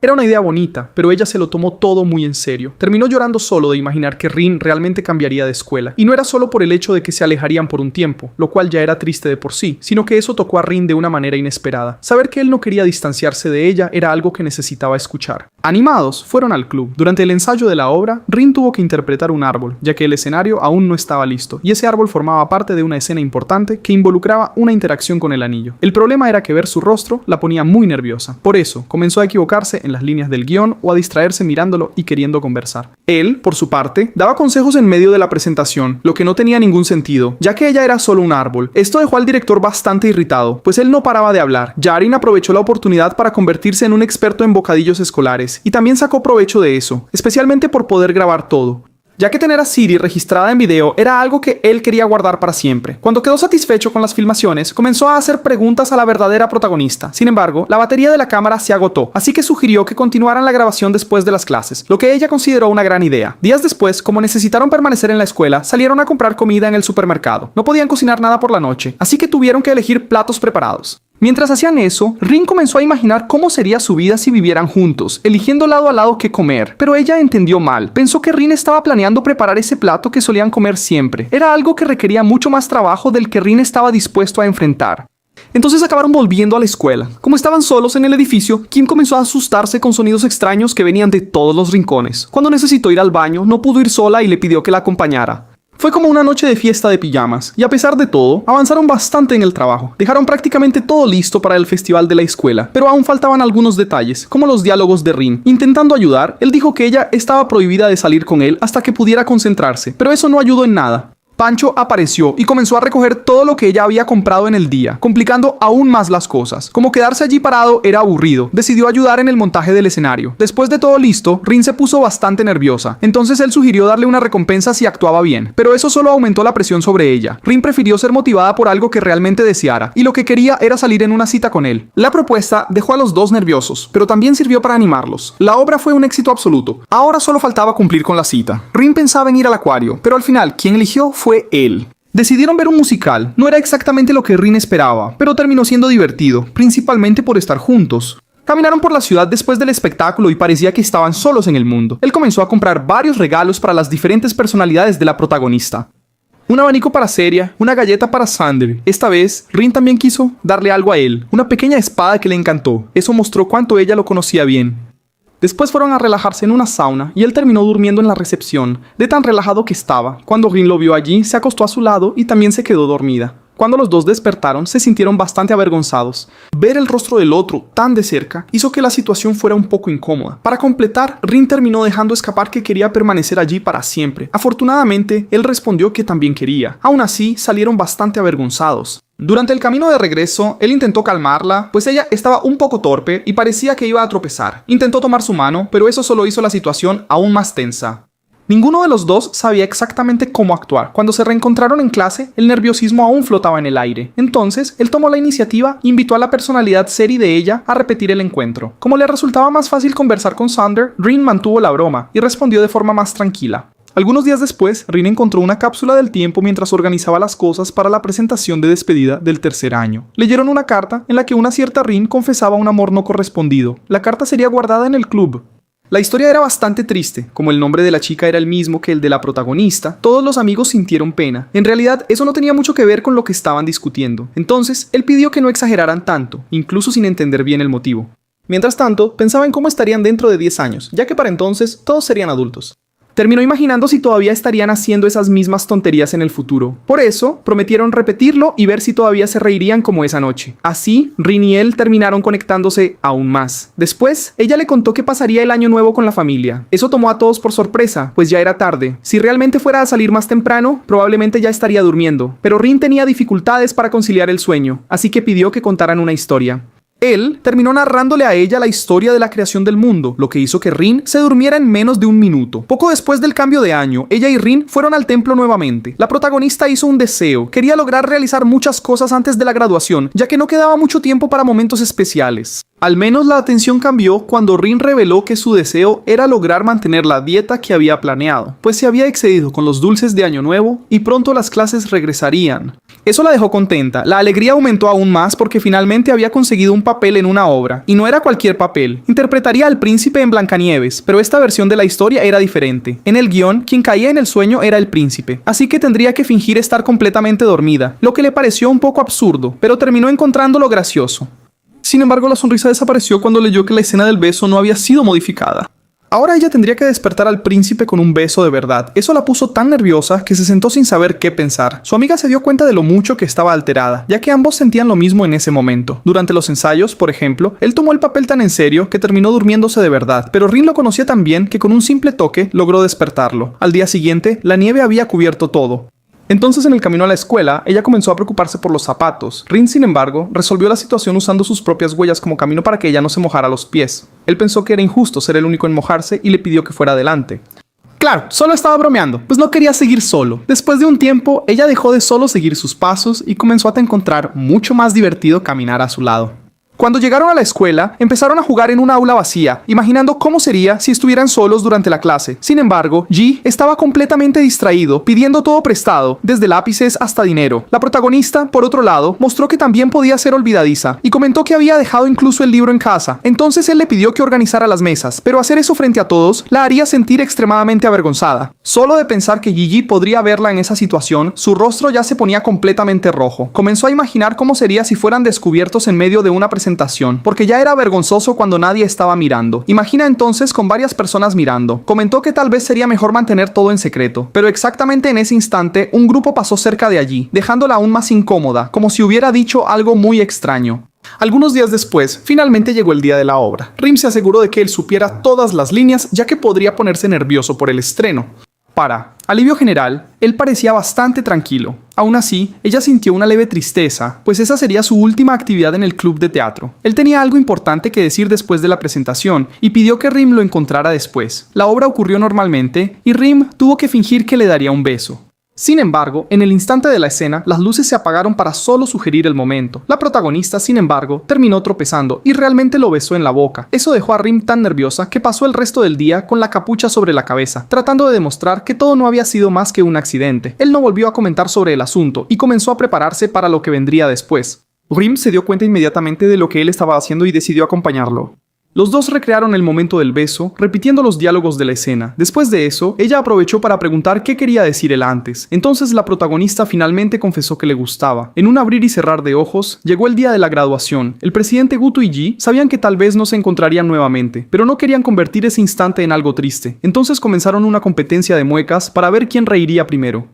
[SPEAKER 1] Era una idea bonita, pero ella se lo tomó todo muy en serio. Terminó llorando solo de imaginar que Rin realmente cambiaría de escuela. Y no era solo por el hecho de que se alejarían por un tiempo, lo cual ya era triste de por sí, sino que eso tocó a Rin de una manera inesperada. Saber que él no quería distanciarse de ella era algo que necesitaba escuchar. Animados, fueron al club. Durante el ensayo de la obra, Rin tuvo que interpretar un árbol, ya que el escenario aún no estaba listo, y ese árbol formaba parte de una escena importante que involucraba una interacción con el anillo. El problema era que ver su rostro la ponía muy nerviosa. Por eso, comenzó a equivocarse en las líneas del guión o a distraerse mirándolo y queriendo conversar. Él, por su parte, daba consejos en medio de la presentación, lo que no tenía ningún sentido, ya que ella era solo un árbol. Esto dejó al director bastante irritado, pues él no paraba de hablar. Yarin aprovechó la oportunidad para convertirse en un experto en bocadillos escolares, y también sacó provecho de eso, especialmente por poder grabar todo, ya que tener a Siri registrada en video era algo que él quería guardar para siempre. Cuando quedó satisfecho con las filmaciones, comenzó a hacer preguntas a la verdadera protagonista. Sin embargo, la batería de la cámara se agotó, así que sugirió que continuaran la grabación después de las clases, lo que ella consideró una gran idea. Días después, como necesitaron permanecer en la escuela, salieron a comprar comida en el supermercado. No podían cocinar nada por la noche, así que tuvieron que elegir platos preparados. Mientras hacían eso, Rin comenzó a imaginar cómo sería su vida si vivieran juntos, eligiendo lado a lado qué comer. Pero ella entendió mal. Pensó que Rin estaba planeando preparar ese plato que solían comer siempre. Era algo que requería mucho más trabajo del que Rin estaba dispuesto a enfrentar. Entonces acabaron volviendo a la escuela. Como estaban solos en el edificio, Kim comenzó a asustarse con sonidos extraños que venían de todos los rincones. Cuando necesitó ir al baño, no pudo ir sola y le pidió que la acompañara. Fue como una noche de fiesta de pijamas, y a pesar de todo, avanzaron bastante en el trabajo. Dejaron prácticamente todo listo para el festival de la escuela, pero aún faltaban algunos detalles, como los diálogos de Rin. Intentando ayudar, él dijo que ella estaba prohibida de salir con él hasta que pudiera concentrarse, pero eso no ayudó en nada. Pancho apareció y comenzó a recoger todo lo que ella había comprado en el día, complicando aún más las cosas. Como quedarse allí parado era aburrido, decidió ayudar en el montaje del escenario. Después de todo listo, Rin se puso bastante nerviosa, entonces él sugirió darle una recompensa si actuaba bien, pero eso solo aumentó la presión sobre ella. Rin prefirió ser motivada por algo que realmente deseara, y lo que quería era salir en una cita con él. La propuesta dejó a los dos nerviosos, pero también sirvió para animarlos. La obra fue un éxito absoluto. Ahora solo faltaba cumplir con la cita. Rin pensaba en ir al acuario, pero al final quien eligió fue él. Decidieron ver un musical. No era exactamente lo que Rin esperaba, pero terminó siendo divertido, principalmente por estar juntos. Caminaron por la ciudad después del espectáculo y parecía que estaban solos en el mundo. Él comenzó a comprar varios regalos para las diferentes personalidades de la protagonista. Un abanico para Seria, una galleta para Sander. Esta vez, Rin también quiso darle algo a él, una pequeña espada que le encantó. Eso mostró cuánto ella lo conocía bien. Después fueron a relajarse en una sauna y él terminó durmiendo en la recepción, de tan relajado que estaba. Cuando Rin lo vio allí, se acostó a su lado y también se quedó dormida. Cuando los dos despertaron, se sintieron bastante avergonzados. Ver el rostro del otro tan de cerca hizo que la situación fuera un poco incómoda. Para completar, Rin terminó dejando escapar que quería permanecer allí para siempre. Afortunadamente, él respondió que también quería. Aún así, salieron bastante avergonzados. Durante el camino de regreso, él intentó calmarla, pues ella estaba un poco torpe y parecía que iba a tropezar. Intentó tomar su mano, pero eso solo hizo la situación aún más tensa. Ninguno de los dos sabía exactamente cómo actuar. Cuando se reencontraron en clase, el nerviosismo aún flotaba en el aire. Entonces, él tomó la iniciativa e invitó a la personalidad Seri de ella a repetir el encuentro. Como le resultaba más fácil conversar con Sander, Rin mantuvo la broma y respondió de forma más tranquila. Algunos días después, Rin encontró una cápsula del tiempo mientras organizaba las cosas para la presentación de despedida del tercer año. Leyeron una carta en la que una cierta Rin confesaba un amor no correspondido. La carta sería guardada en el club. La historia era bastante triste. Como el nombre de la chica era el mismo que el de la protagonista, todos los amigos sintieron pena. En realidad, eso no tenía mucho que ver con lo que estaban discutiendo. Entonces, él pidió que no exageraran tanto, incluso sin entender bien el motivo. Mientras tanto, pensaba en cómo estarían dentro de 10 años, ya que para entonces todos serían adultos. Terminó imaginando si todavía estarían haciendo esas mismas tonterías en el futuro. Por eso, prometieron repetirlo y ver si todavía se reirían como esa noche. Así, Rin y él terminaron conectándose aún más. Después, ella le contó que pasaría el año nuevo con la familia. Eso tomó a todos por sorpresa, pues ya era tarde. Si realmente fuera a salir más temprano, probablemente ya estaría durmiendo. Pero Rin tenía dificultades para conciliar el sueño, así que pidió que contaran una historia. Él terminó narrándole a ella la historia de la creación del mundo, lo que hizo que Rin se durmiera en menos de un minuto. Poco después del cambio de año, ella y Rin fueron al templo nuevamente. La protagonista hizo un deseo, quería lograr realizar muchas cosas antes de la graduación, ya que no quedaba mucho tiempo para momentos especiales. Al menos la atención cambió cuando Rin reveló que su deseo era lograr mantener la dieta que había planeado, pues se había excedido con los dulces de Año Nuevo y pronto las clases regresarían. Eso la dejó contenta. La alegría aumentó aún más porque finalmente había conseguido un papel en una obra. Y no era cualquier papel. Interpretaría al príncipe en Blancanieves, pero esta versión de la historia era diferente. En el guión, quien caía en el sueño era el príncipe, así que tendría que fingir estar completamente dormida, lo que le pareció un poco absurdo, pero terminó encontrándolo gracioso. Sin embargo, la sonrisa desapareció cuando leyó que la escena del beso no había sido modificada. Ahora ella tendría que despertar al príncipe con un beso de verdad. Eso la puso tan nerviosa que se sentó sin saber qué pensar. Su amiga se dio cuenta de lo mucho que estaba alterada, ya que ambos sentían lo mismo en ese momento. Durante los ensayos, por ejemplo, él tomó el papel tan en serio que terminó durmiéndose de verdad, pero Rin lo conocía tan bien que con un simple toque logró despertarlo. Al día siguiente, la nieve había cubierto todo. Entonces, en el camino a la escuela, ella comenzó a preocuparse por los zapatos. Rin, sin embargo, resolvió la situación usando sus propias huellas como camino para que ella no se mojara los pies. Él pensó que era injusto ser el único en mojarse y le pidió que fuera adelante. Claro, solo estaba bromeando, pues no quería seguir solo. Después de un tiempo, ella dejó de solo seguir sus pasos y comenzó a encontrar mucho más divertido caminar a su lado. Cuando llegaron a la escuela, empezaron a jugar en una aula vacía, imaginando cómo sería si estuvieran solos durante la clase. Sin embargo, Ji estaba completamente distraído, pidiendo todo prestado, desde lápices hasta dinero. La protagonista, por otro lado, mostró que también podía ser olvidadiza, y comentó que había dejado incluso el libro en casa. Entonces él le pidió que organizara las mesas, pero hacer eso frente a todos la haría sentir extremadamente avergonzada. Solo de pensar que Gigi podría verla en esa situación, su rostro ya se ponía completamente rojo. Comenzó a imaginar cómo sería si fueran descubiertos en medio de una presentación, porque ya era vergonzoso cuando nadie estaba mirando. Imagina entonces con varias personas mirando. Comentó que tal vez sería mejor mantener todo en secreto, pero exactamente en ese instante un grupo pasó cerca de allí, dejándola aún más incómoda, como si hubiera dicho algo muy extraño. Algunos días después, finalmente llegó el día de la obra. Rim se aseguró de que él supiera todas las líneas, ya que podría ponerse nervioso por el estreno. Para alivio general, él parecía bastante tranquilo. Aún así, ella sintió una leve tristeza, pues esa sería su última actividad en el club de teatro. Él tenía algo importante que decir después de la presentación y pidió que Rim lo encontrara después. La obra ocurrió normalmente y Rim tuvo que fingir que le daría un beso. Sin embargo, en el instante de la escena, las luces se apagaron para solo sugerir el momento. La protagonista, sin embargo, terminó tropezando y realmente lo besó en la boca. Eso dejó a Rim tan nerviosa que pasó el resto del día con la capucha sobre la cabeza, tratando de demostrar que todo no había sido más que un accidente. Él no volvió a comentar sobre el asunto y comenzó a prepararse para lo que vendría después. Rim se dio cuenta inmediatamente de lo que él estaba haciendo y decidió acompañarlo. Los dos recrearon el momento del beso, repitiendo los diálogos de la escena. Después de eso, ella aprovechó para preguntar qué quería decir él antes. Entonces la protagonista finalmente confesó que le gustaba. En un abrir y cerrar de ojos, llegó el día de la graduación. El presidente Guto y Ji sabían que tal vez no se encontrarían nuevamente, pero no querían convertir ese instante en algo triste. Entonces comenzaron una competencia de muecas para ver quién reiría primero.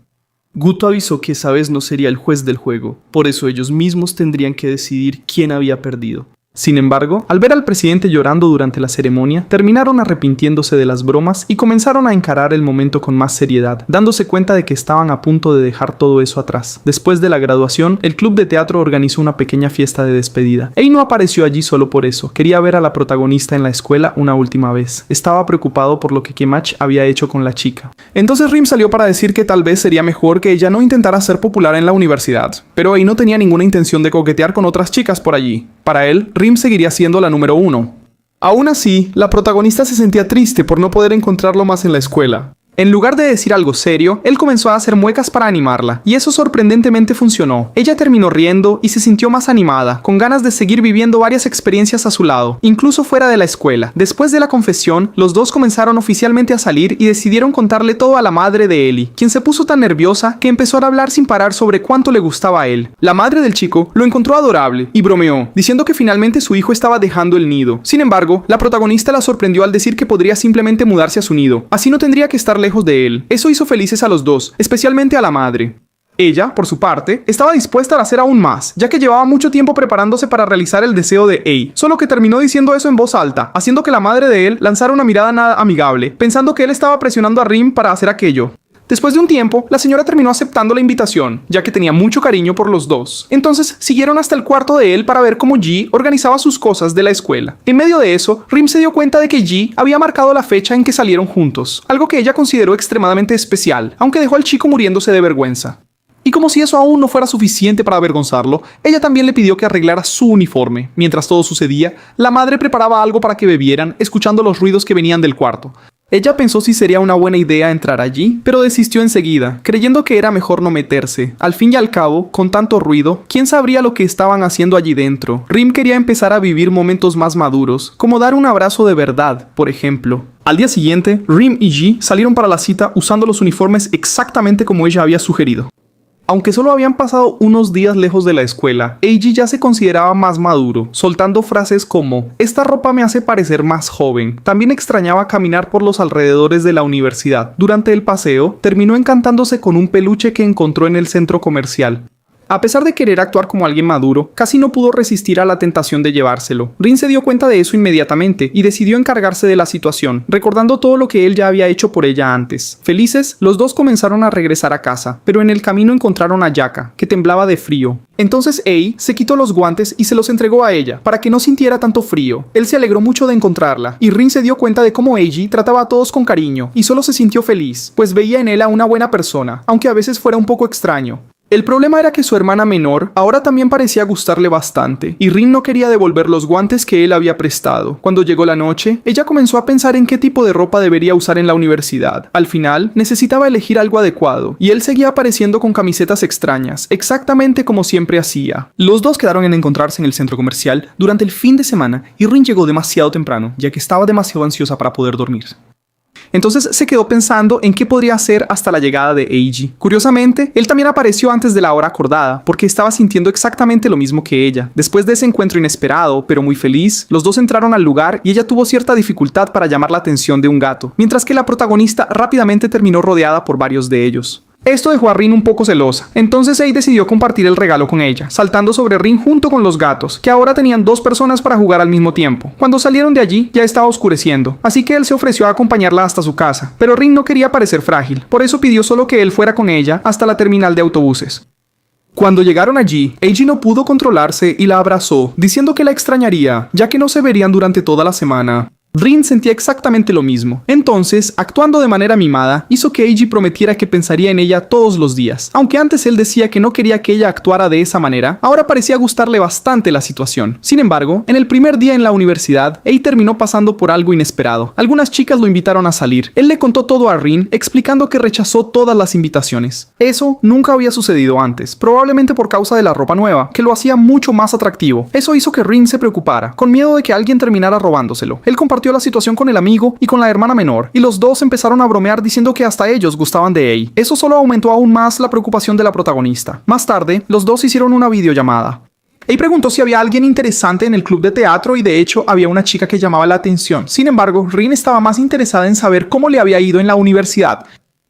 [SPEAKER 1] Guto avisó que esa vez no sería el juez del juego, por eso ellos mismos tendrían que decidir quién había perdido. Sin embargo, al ver al presidente llorando durante la ceremonia, terminaron arrepintiéndose de las bromas y comenzaron a encarar el momento con más seriedad, dándose cuenta de que estaban a punto de dejar todo eso atrás. Después de la graduación, el club de teatro organizó una pequeña fiesta de despedida. Ei no apareció allí solo por eso, quería ver a la protagonista en la escuela una última vez. Estaba preocupado por lo que Kemach había hecho con la chica. Entonces Rim salió para decir que tal vez sería mejor que ella no intentara ser popular en la universidad, pero Ei no tenía ninguna intención de coquetear con otras chicas por allí. Para él, Rim seguiría siendo la número 1. Aún así, la protagonista se sentía triste por no poder encontrarlo más en la escuela. En lugar de decir algo serio, él comenzó a hacer muecas para animarla, y eso sorprendentemente funcionó. Ella terminó riendo y se sintió más animada, con ganas de seguir viviendo varias experiencias a su lado, incluso fuera de la escuela. Después de la confesión, los dos comenzaron oficialmente a salir y decidieron contarle todo a la madre de Eli, quien se puso tan nerviosa que empezó a hablar sin parar sobre cuánto le gustaba a él. La madre del chico lo encontró adorable y bromeó, diciendo que finalmente su hijo estaba dejando el nido. Sin embargo, la protagonista la sorprendió al decir que podría simplemente mudarse a su nido, así no tendría que estar lejos de él. Eso hizo felices a los dos, especialmente a la madre. Ella, por su parte, estaba dispuesta a hacer aún más, ya que llevaba mucho tiempo preparándose para realizar el deseo de Ei, solo que terminó diciendo eso en voz alta, haciendo que la madre de él lanzara una mirada nada amigable, pensando que él estaba presionando a Rim para hacer aquello. Después de un tiempo, la señora terminó aceptando la invitación, ya que tenía mucho cariño por los dos. Entonces, siguieron hasta el cuarto de él para ver cómo Ji organizaba sus cosas de la escuela. En medio de eso, Rim se dio cuenta de que Ji había marcado la fecha en que salieron juntos, algo que ella consideró extremadamente especial, aunque dejó al chico muriéndose de vergüenza. Y como si eso aún no fuera suficiente para avergonzarlo, ella también le pidió que arreglara su uniforme. Mientras todo sucedía, la madre preparaba algo para que bebieran, escuchando los ruidos que venían del cuarto. Ella pensó si sería una buena idea entrar allí, pero desistió enseguida, creyendo que era mejor no meterse. Al fin y al cabo, con tanto ruido, ¿quién sabría lo que estaban haciendo allí dentro? Rim quería empezar a vivir momentos más maduros, como dar un abrazo de verdad, por ejemplo. Al día siguiente, Rim y Ji salieron para la cita usando los uniformes exactamente como ella había sugerido. Aunque solo habían pasado unos días lejos de la escuela, Eiji ya se consideraba más maduro, soltando frases como «Esta ropa me hace parecer más joven». También extrañaba caminar por los alrededores de la universidad. Durante el paseo, terminó encantándose con un peluche que encontró en el centro comercial. A pesar de querer actuar como alguien maduro, casi no pudo resistir a la tentación de llevárselo. Rin se dio cuenta de eso inmediatamente y decidió encargarse de la situación, recordando todo lo que él ya había hecho por ella antes. Felices, los dos comenzaron a regresar a casa, pero en el camino encontraron a Yaka, que temblaba de frío. Entonces Ei se quitó los guantes y se los entregó a ella, para que no sintiera tanto frío. Él se alegró mucho de encontrarla, y Rin se dio cuenta de cómo Eiji trataba a todos con cariño, y solo se sintió feliz, pues veía en él a una buena persona, aunque a veces fuera un poco extraño. El problema era que su hermana menor ahora también parecía gustarle bastante, y Rin no quería devolver los guantes que él había prestado. Cuando llegó la noche, ella comenzó a pensar en qué tipo de ropa debería usar en la universidad. Al final, necesitaba elegir algo adecuado, y él seguía apareciendo con camisetas extrañas, exactamente como siempre hacía. Los dos quedaron en encontrarse en el centro comercial durante el fin de semana, y Rin llegó demasiado temprano, ya que estaba demasiado ansiosa para poder dormir. Entonces se quedó pensando en qué podría hacer hasta la llegada de Eiji. Curiosamente, él también apareció antes de la hora acordada, porque estaba sintiendo exactamente lo mismo que ella. Después de ese encuentro inesperado, pero muy feliz, los dos entraron al lugar y ella tuvo cierta dificultad para llamar la atención de un gato, mientras que la protagonista rápidamente terminó rodeada por varios de ellos. Esto dejó a Rin un poco celosa, entonces Ei decidió compartir el regalo con ella, saltando sobre Rin junto con los gatos, que ahora tenían dos personas para jugar al mismo tiempo. Cuando salieron de allí, ya estaba oscureciendo, así que él se ofreció a acompañarla hasta su casa, pero Rin no quería parecer frágil, por eso pidió solo que él fuera con ella hasta la terminal de autobuses. Cuando llegaron allí, Eiji no pudo controlarse y la abrazó, diciendo que la extrañaría, ya que no se verían durante toda la semana. Rin sentía exactamente lo mismo. Entonces, actuando de manera mimada, hizo que Eiji prometiera que pensaría en ella todos los días. Aunque antes él decía que no quería que ella actuara de esa manera, ahora parecía gustarle bastante la situación. Sin embargo, en el primer día en la universidad, Ei terminó pasando por algo inesperado. Algunas chicas lo invitaron a salir. Él le contó todo a Rin, explicando que rechazó todas las invitaciones. Eso nunca había sucedido antes, probablemente por causa de la ropa nueva, que lo hacía mucho más atractivo. Eso hizo que Rin se preocupara, con miedo de que alguien terminara robándoselo. Él compartió la situación con el amigo y con la hermana menor, y los dos empezaron a bromear diciendo que hasta ellos gustaban de Ei. Eso solo aumentó aún más la preocupación de la protagonista. Más tarde, los dos hicieron una videollamada. Ei preguntó si había alguien interesante en el club de teatro y de hecho había una chica que llamaba la atención. Sin embargo, Rin estaba más interesada en saber cómo le había ido en la universidad.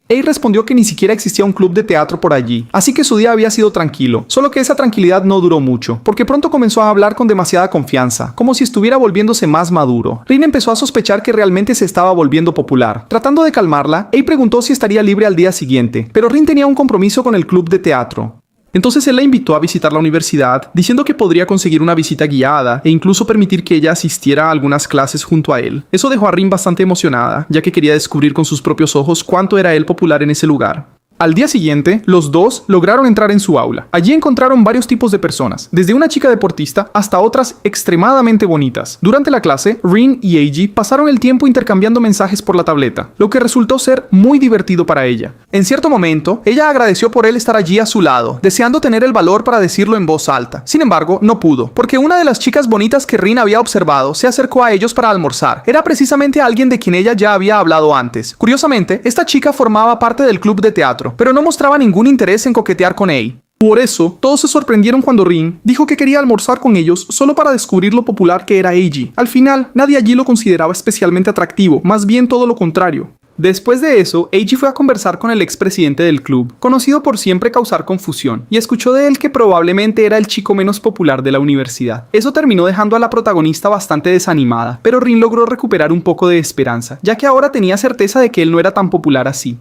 [SPEAKER 1] Ei respondió que ni siquiera existía un club de teatro por allí, así que su día había sido tranquilo, solo que esa tranquilidad no duró mucho, porque pronto comenzó a hablar con demasiada confianza, como si estuviera volviéndose más maduro. Rin empezó a sospechar que realmente se estaba volviendo popular. Tratando de calmarla, Ei preguntó si estaría libre al día siguiente, pero Rin tenía un compromiso con el club de teatro. Entonces él la invitó a visitar la universidad, diciendo que podría conseguir una visita guiada e incluso permitir que ella asistiera a algunas clases junto a él. Eso dejó a Rin bastante emocionada, ya que quería descubrir con sus propios ojos cuánto era él popular en ese lugar. Al día siguiente, los dos lograron entrar en su aula. Allí encontraron varios tipos de personas, desde una chica deportista hasta otras extremadamente bonitas. Durante la clase, Rin y Eiji pasaron el tiempo intercambiando mensajes por la tableta, lo que resultó ser muy divertido para ella. En cierto momento, ella agradeció por él estar allí a su lado, deseando tener el valor para decirlo en voz alta. Sin embargo, no pudo, porque una de las chicas bonitas que Rin había observado se acercó a ellos para almorzar. Era precisamente alguien de quien ella ya había hablado antes. Curiosamente, esta chica formaba parte del club de teatro, pero no mostraba ningún interés en coquetear con Ei. Por eso, todos se sorprendieron cuando Rin dijo que quería almorzar con ellos solo para descubrir lo popular que era Eiji. Al final, nadie allí lo consideraba especialmente atractivo, más bien todo lo contrario. Después de eso, Eiji fue a conversar con el expresidente del club, conocido por siempre causar confusión, y escuchó de él que probablemente era el chico menos popular de la universidad. Eso terminó dejando a la protagonista bastante desanimada, pero Rin logró recuperar un poco de esperanza, ya que ahora tenía certeza de que él no era tan popular así.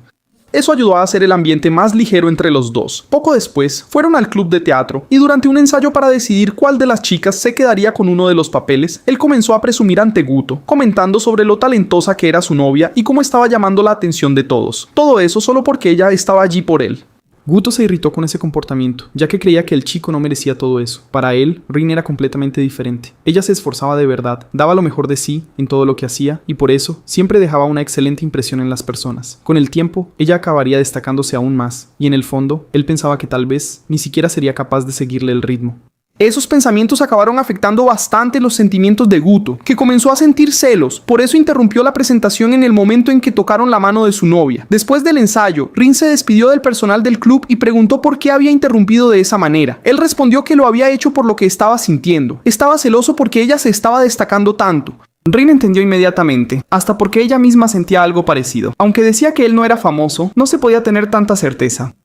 [SPEAKER 1] Eso ayudó a hacer el ambiente más ligero entre los dos. Poco después, fueron al club de teatro, y durante un ensayo para decidir cuál de las chicas se quedaría con uno de los papeles, él comenzó a presumir ante Guto, comentando sobre lo talentosa que era su novia y cómo estaba llamando la atención de todos. Todo eso solo porque ella estaba allí por él. Guto se irritó con ese comportamiento, ya que creía que el chico no merecía todo eso. Para él, Rin era completamente diferente. Ella se esforzaba de verdad, daba lo mejor de sí en todo lo que hacía y por eso siempre dejaba una excelente impresión en las personas. Con el tiempo, ella acabaría destacándose aún más y en el fondo, él pensaba que tal vez ni siquiera sería capaz de seguirle el ritmo. Esos pensamientos acabaron afectando bastante los sentimientos de Guto, que comenzó a sentir celos, por eso interrumpió la presentación en el momento en que tocaron la mano de su novia. Después del ensayo, Rin se despidió del personal del club y preguntó por qué había interrumpido de esa manera. Él respondió que lo había hecho por lo que estaba sintiendo. Estaba celoso porque ella se estaba destacando tanto. Rin entendió inmediatamente, hasta porque ella misma sentía algo parecido. Aunque decía que él no era famoso, no se podía tener tanta certeza.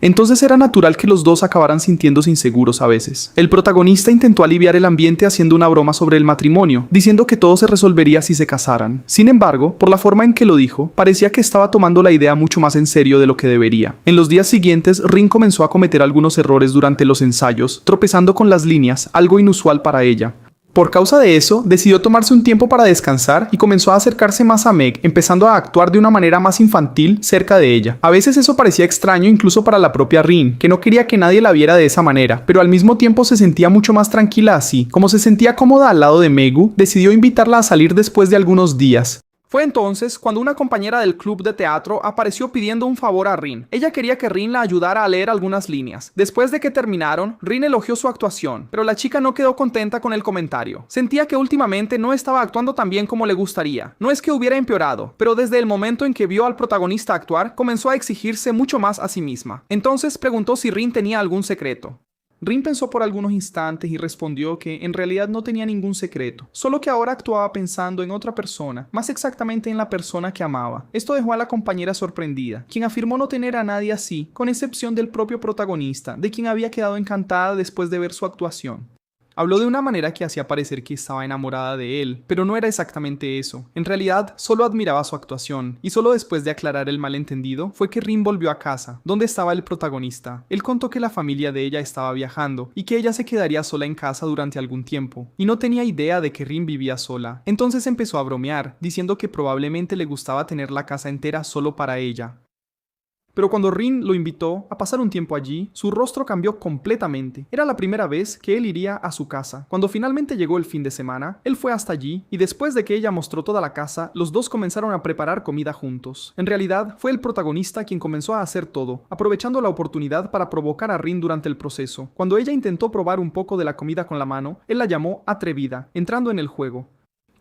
[SPEAKER 1] Entonces era natural que los dos acabaran sintiéndose inseguros a veces. El protagonista intentó aliviar el ambiente haciendo una broma sobre el matrimonio, diciendo que todo se resolvería si se casaran. Sin embargo, por la forma en que lo dijo, parecía que estaba tomando la idea mucho más en serio de lo que debería. En los días siguientes, Rin comenzó a cometer algunos errores durante los ensayos, tropezando con las líneas, algo inusual para ella. Por causa de eso, decidió tomarse un tiempo para descansar y comenzó a acercarse más a Meg, empezando a actuar de una manera más infantil cerca de ella. A veces eso parecía extraño incluso para la propia Rin, que no quería que nadie la viera de esa manera, pero al mismo tiempo se sentía mucho más tranquila así. Como se sentía cómoda al lado de Megu, decidió invitarla a salir después de algunos días. Fue entonces cuando una compañera del club de teatro apareció pidiendo un favor a Rin. Ella quería que Rin la ayudara a leer algunas líneas. Después de que terminaron, Rin elogió su actuación, pero la chica no quedó contenta con el comentario. Sentía que últimamente no estaba actuando tan bien como le gustaría. No es que hubiera empeorado, pero desde el momento en que vio al protagonista actuar, comenzó a exigirse mucho más a sí misma. Entonces preguntó si Rin tenía algún secreto. Rin pensó por algunos instantes y respondió que en realidad no tenía ningún secreto, solo que ahora actuaba pensando en otra persona, más exactamente en la persona que amaba. Esto dejó a la compañera sorprendida, quien afirmó no tener a nadie así, con excepción del propio protagonista, de quien había quedado encantada después de ver su actuación. Habló de una manera que hacía parecer que estaba enamorada de él, pero no era exactamente eso. En realidad, solo admiraba su actuación, y solo después de aclarar el malentendido, fue que Rin volvió a casa, donde estaba el protagonista. Él contó que la familia de ella estaba viajando, y que ella se quedaría sola en casa durante algún tiempo, y no tenía idea de que Rin vivía sola. Entonces empezó a bromear, diciendo que probablemente le gustaba tener la casa entera solo para ella. Pero cuando Rin lo invitó a pasar un tiempo allí, su rostro cambió completamente. Era la primera vez que él iría a su casa. Cuando finalmente llegó el fin de semana, él fue hasta allí y después de que ella mostró toda la casa, los dos comenzaron a preparar comida juntos. En realidad, fue el protagonista quien comenzó a hacer todo, aprovechando la oportunidad para provocar a Rin durante el proceso. Cuando ella intentó probar un poco de la comida con la mano, él la llamó atrevida, entrando en el juego.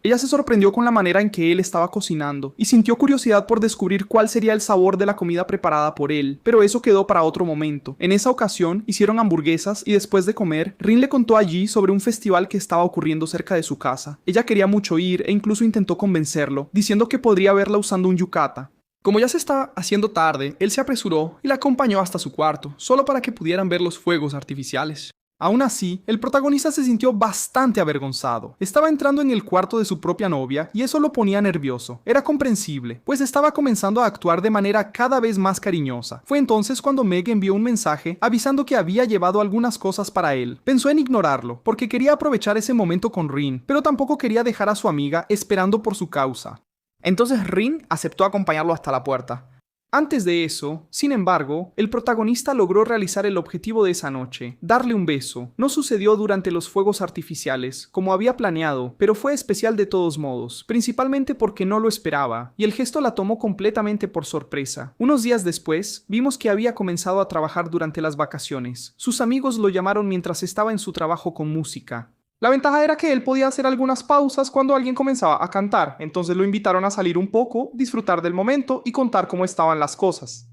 [SPEAKER 1] Ella se sorprendió con la manera en que él estaba cocinando y sintió curiosidad por descubrir cuál sería el sabor de la comida preparada por él, pero eso quedó para otro momento. En esa ocasión hicieron hamburguesas y después de comer, Rin le contó allí sobre un festival que estaba ocurriendo cerca de su casa. Ella quería mucho ir e incluso intentó convencerlo, diciendo que podría verla usando un yukata. Como ya se estaba haciendo tarde, él se apresuró y la acompañó hasta su cuarto, solo para que pudieran ver los fuegos artificiales. Aún así, el protagonista se sintió bastante avergonzado. Estaba entrando en el cuarto de su propia novia y eso lo ponía nervioso. Era comprensible, pues estaba comenzando a actuar de manera cada vez más cariñosa. Fue entonces cuando Meg envió un mensaje avisando que había llevado algunas cosas para él. Pensó en ignorarlo, porque quería aprovechar ese momento con Rin, pero tampoco quería dejar a su amiga esperando por su causa. Entonces Rin aceptó acompañarlo hasta la puerta. Antes de eso, sin embargo, el protagonista logró realizar el objetivo de esa noche, darle un beso. No sucedió durante los fuegos artificiales, como había planeado, pero fue especial de todos modos, principalmente porque no lo esperaba, y el gesto la tomó completamente por sorpresa. Unos días después, vimos que había comenzado a trabajar durante las vacaciones. Sus amigos lo llamaron mientras estaba en su trabajo con música. La ventaja era que él podía hacer algunas pausas cuando alguien comenzaba a cantar, entonces lo invitaron a salir un poco, disfrutar del momento y contar cómo estaban las cosas.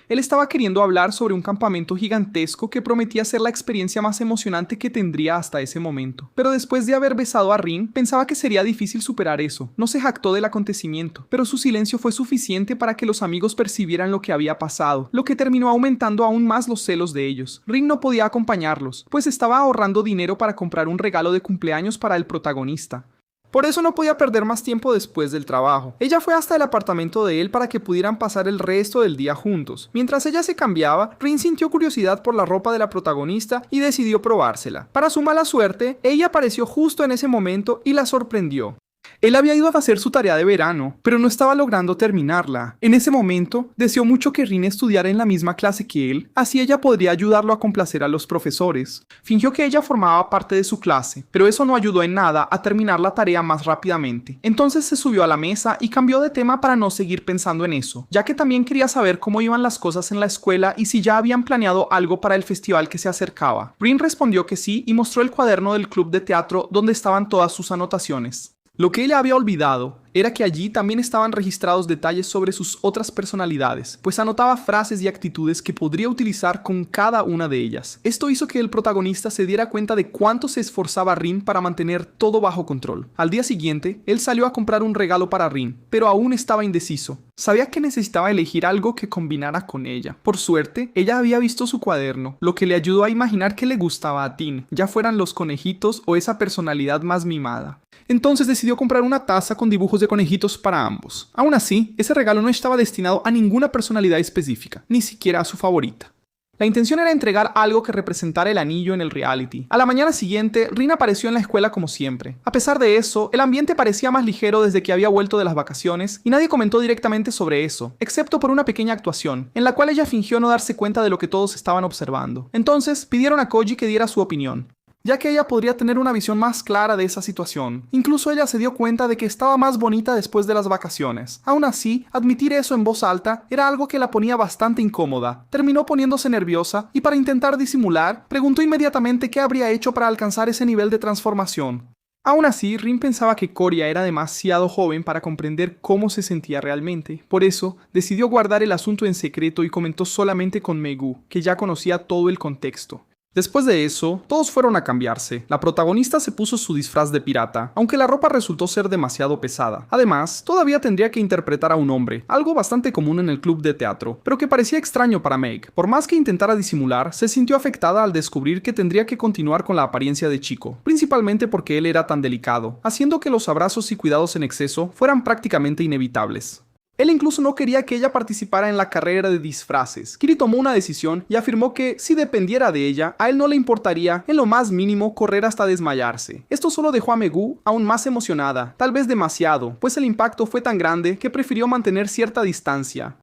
[SPEAKER 1] Él estaba queriendo hablar sobre un campamento gigantesco que prometía ser la experiencia más emocionante que tendría hasta ese momento. Pero después de haber besado a Rin, pensaba que sería difícil superar eso. No se jactó del acontecimiento, pero su silencio fue suficiente para que los amigos percibieran lo que había pasado, lo que terminó aumentando aún más los celos de ellos. Rin no podía acompañarlos, pues estaba ahorrando dinero para comprar un regalo de cumpleaños para el protagonista. Por eso no podía perder más tiempo después del trabajo. Ella fue hasta el apartamento de él para que pudieran pasar el resto del día juntos. Mientras ella se cambiaba, Rin sintió curiosidad por la ropa de la protagonista y decidió probársela. Para su mala suerte, ella apareció justo en ese momento y la sorprendió. Él había ido a hacer su tarea de verano, pero no estaba logrando terminarla. En ese momento, deseó mucho que Rin estudiara en la misma clase que él, así ella podría ayudarlo a complacer a los profesores. Fingió que ella formaba parte de su clase, pero eso no ayudó en nada a terminar la tarea más rápidamente. Entonces se subió a la mesa y cambió de tema para no seguir pensando en eso, ya que también quería saber cómo iban las cosas en la escuela y si ya habían planeado algo para el festival que se acercaba. Rin respondió que sí y mostró el cuaderno del club de teatro donde estaban todas sus anotaciones. Lo que ella había olvidado era que allí también estaban registrados detalles sobre sus otras personalidades, pues anotaba frases y actitudes que podría utilizar con cada una de ellas. Esto hizo que el protagonista se diera cuenta de cuánto se esforzaba Rin para mantener todo bajo control. Al día siguiente, él salió a comprar un regalo para Rin, pero aún estaba indeciso. Sabía que necesitaba elegir algo que combinara con ella. Por suerte, ella había visto su cuaderno, lo que le ayudó a imaginar que le gustaba a Tin, ya fueran los conejitos o esa personalidad más mimada. Entonces decidió comprar una taza con dibujos de conejitos para ambos. Aún así, ese regalo no estaba destinado a ninguna personalidad específica, ni siquiera a su favorita. La intención era entregar algo que representara el anillo en el reality. A la mañana siguiente, Rin apareció en la escuela como siempre. A pesar de eso, el ambiente parecía más ligero desde que había vuelto de las vacaciones y nadie comentó directamente sobre eso, excepto por una pequeña actuación, en la cual ella fingió no darse cuenta de lo que todos estaban observando. Entonces, pidieron a Koji que diera su opinión, ya que ella podría tener una visión más clara de esa situación. Incluso ella se dio cuenta de que estaba más bonita después de las vacaciones. Aún así, admitir eso en voz alta era algo que la ponía bastante incómoda. Terminó poniéndose nerviosa y para intentar disimular, preguntó inmediatamente qué habría hecho para alcanzar ese nivel de transformación. Aún así, Rin pensaba que Korya era demasiado joven para comprender cómo se sentía realmente. Por eso, decidió guardar el asunto en secreto y comentó solamente con Megu, que ya conocía todo el contexto. Después de eso, todos fueron a cambiarse. La protagonista se puso su disfraz de pirata, aunque la ropa resultó ser demasiado pesada. Además, todavía tendría que interpretar a un hombre, algo bastante común en el club de teatro, pero que parecía extraño para Meg. Por más que intentara disimular, se sintió afectada al descubrir que tendría que continuar con la apariencia de chico, principalmente porque él era tan delicado, haciendo que los abrazos y cuidados en exceso fueran prácticamente inevitables. Él incluso no quería que ella participara en la carrera de disfraces. Kiri tomó una decisión y afirmó que, si dependiera de ella, a él no le importaría, en lo más mínimo, correr hasta desmayarse. Esto solo dejó a Megu aún más emocionada, tal vez demasiado, pues el impacto fue tan grande que prefirió mantener cierta distancia.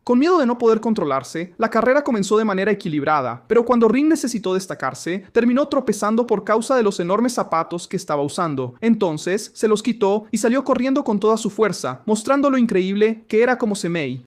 [SPEAKER 1] Con miedo de no poder controlarse, la carrera comenzó de manera equilibrada, pero cuando Rin necesitó destacarse, terminó tropezando por causa de los enormes zapatos que estaba usando. Entonces, se los quitó y salió corriendo con toda su fuerza, mostrando lo increíble que era como Semei.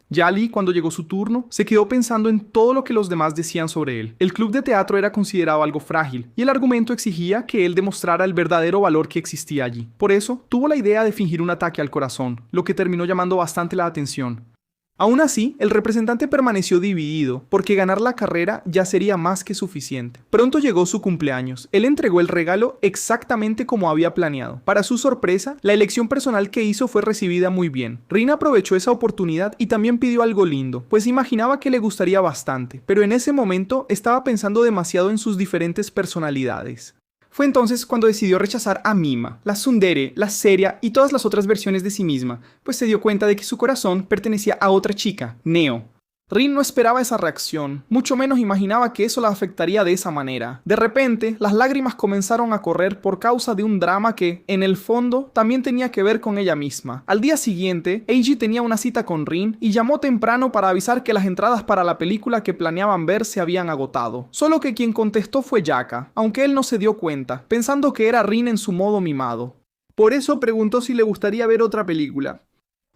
[SPEAKER 1] Yali, cuando llegó su turno, se quedó pensando en todo lo que los demás decían sobre él. El club de teatro era considerado algo frágil, y el argumento exigía que él demostrara el verdadero valor que existía allí. Por eso, tuvo la idea de fingir un ataque al corazón, lo que terminó llamando bastante la atención. Aún así, el representante permaneció dividido, porque ganar la carrera ya sería más que suficiente. Pronto llegó su cumpleaños. Él entregó el regalo exactamente como había planeado. Para su sorpresa, la elección personal que hizo fue recibida muy bien. Rin aprovechó esa oportunidad y también pidió algo lindo, pues imaginaba que le gustaría bastante, pero en ese momento estaba pensando demasiado en sus diferentes personalidades. Fue entonces cuando decidió rechazar a Mima, la tsundere, la seria y todas las otras versiones de sí misma, pues se dio cuenta de que su corazón pertenecía a otra chica, Neo. Rin no esperaba esa reacción, mucho menos imaginaba que eso la afectaría de esa manera. De repente, las lágrimas comenzaron a correr por causa de un drama que, en el fondo, también tenía que ver con ella misma. Al día siguiente, Eiji tenía una cita con Rin y llamó temprano para avisar que las entradas para la película que planeaban ver se habían agotado. Solo que quien contestó fue Yaka, aunque él no se dio cuenta, pensando que era Rin en su modo mimado. Por eso preguntó si le gustaría ver otra película.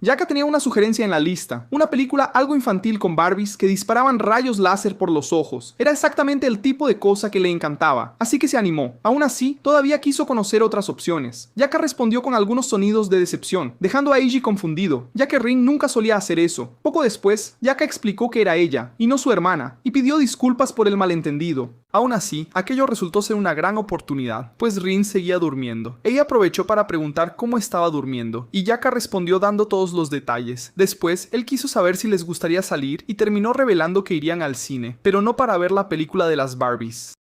[SPEAKER 1] Yaka tenía una sugerencia en la lista, una película algo infantil con Barbies que disparaban rayos láser por los ojos. Era exactamente el tipo de cosa que le encantaba, así que se animó. Aún así, todavía quiso conocer otras opciones. Yaka respondió con algunos sonidos de decepción, dejando a Eiji confundido, ya que Rin nunca solía hacer eso. Poco después, Yaka explicó que era ella, y no su hermana, y pidió disculpas por el malentendido. Aún así, aquello resultó ser una gran oportunidad, pues Rin seguía durmiendo. Ella aprovechó para preguntar cómo estaba durmiendo, y Yaka respondió dando todos los detalles. Después, él quiso saber si les gustaría salir y terminó revelando que irían al cine, pero no para ver la película de las Barbies.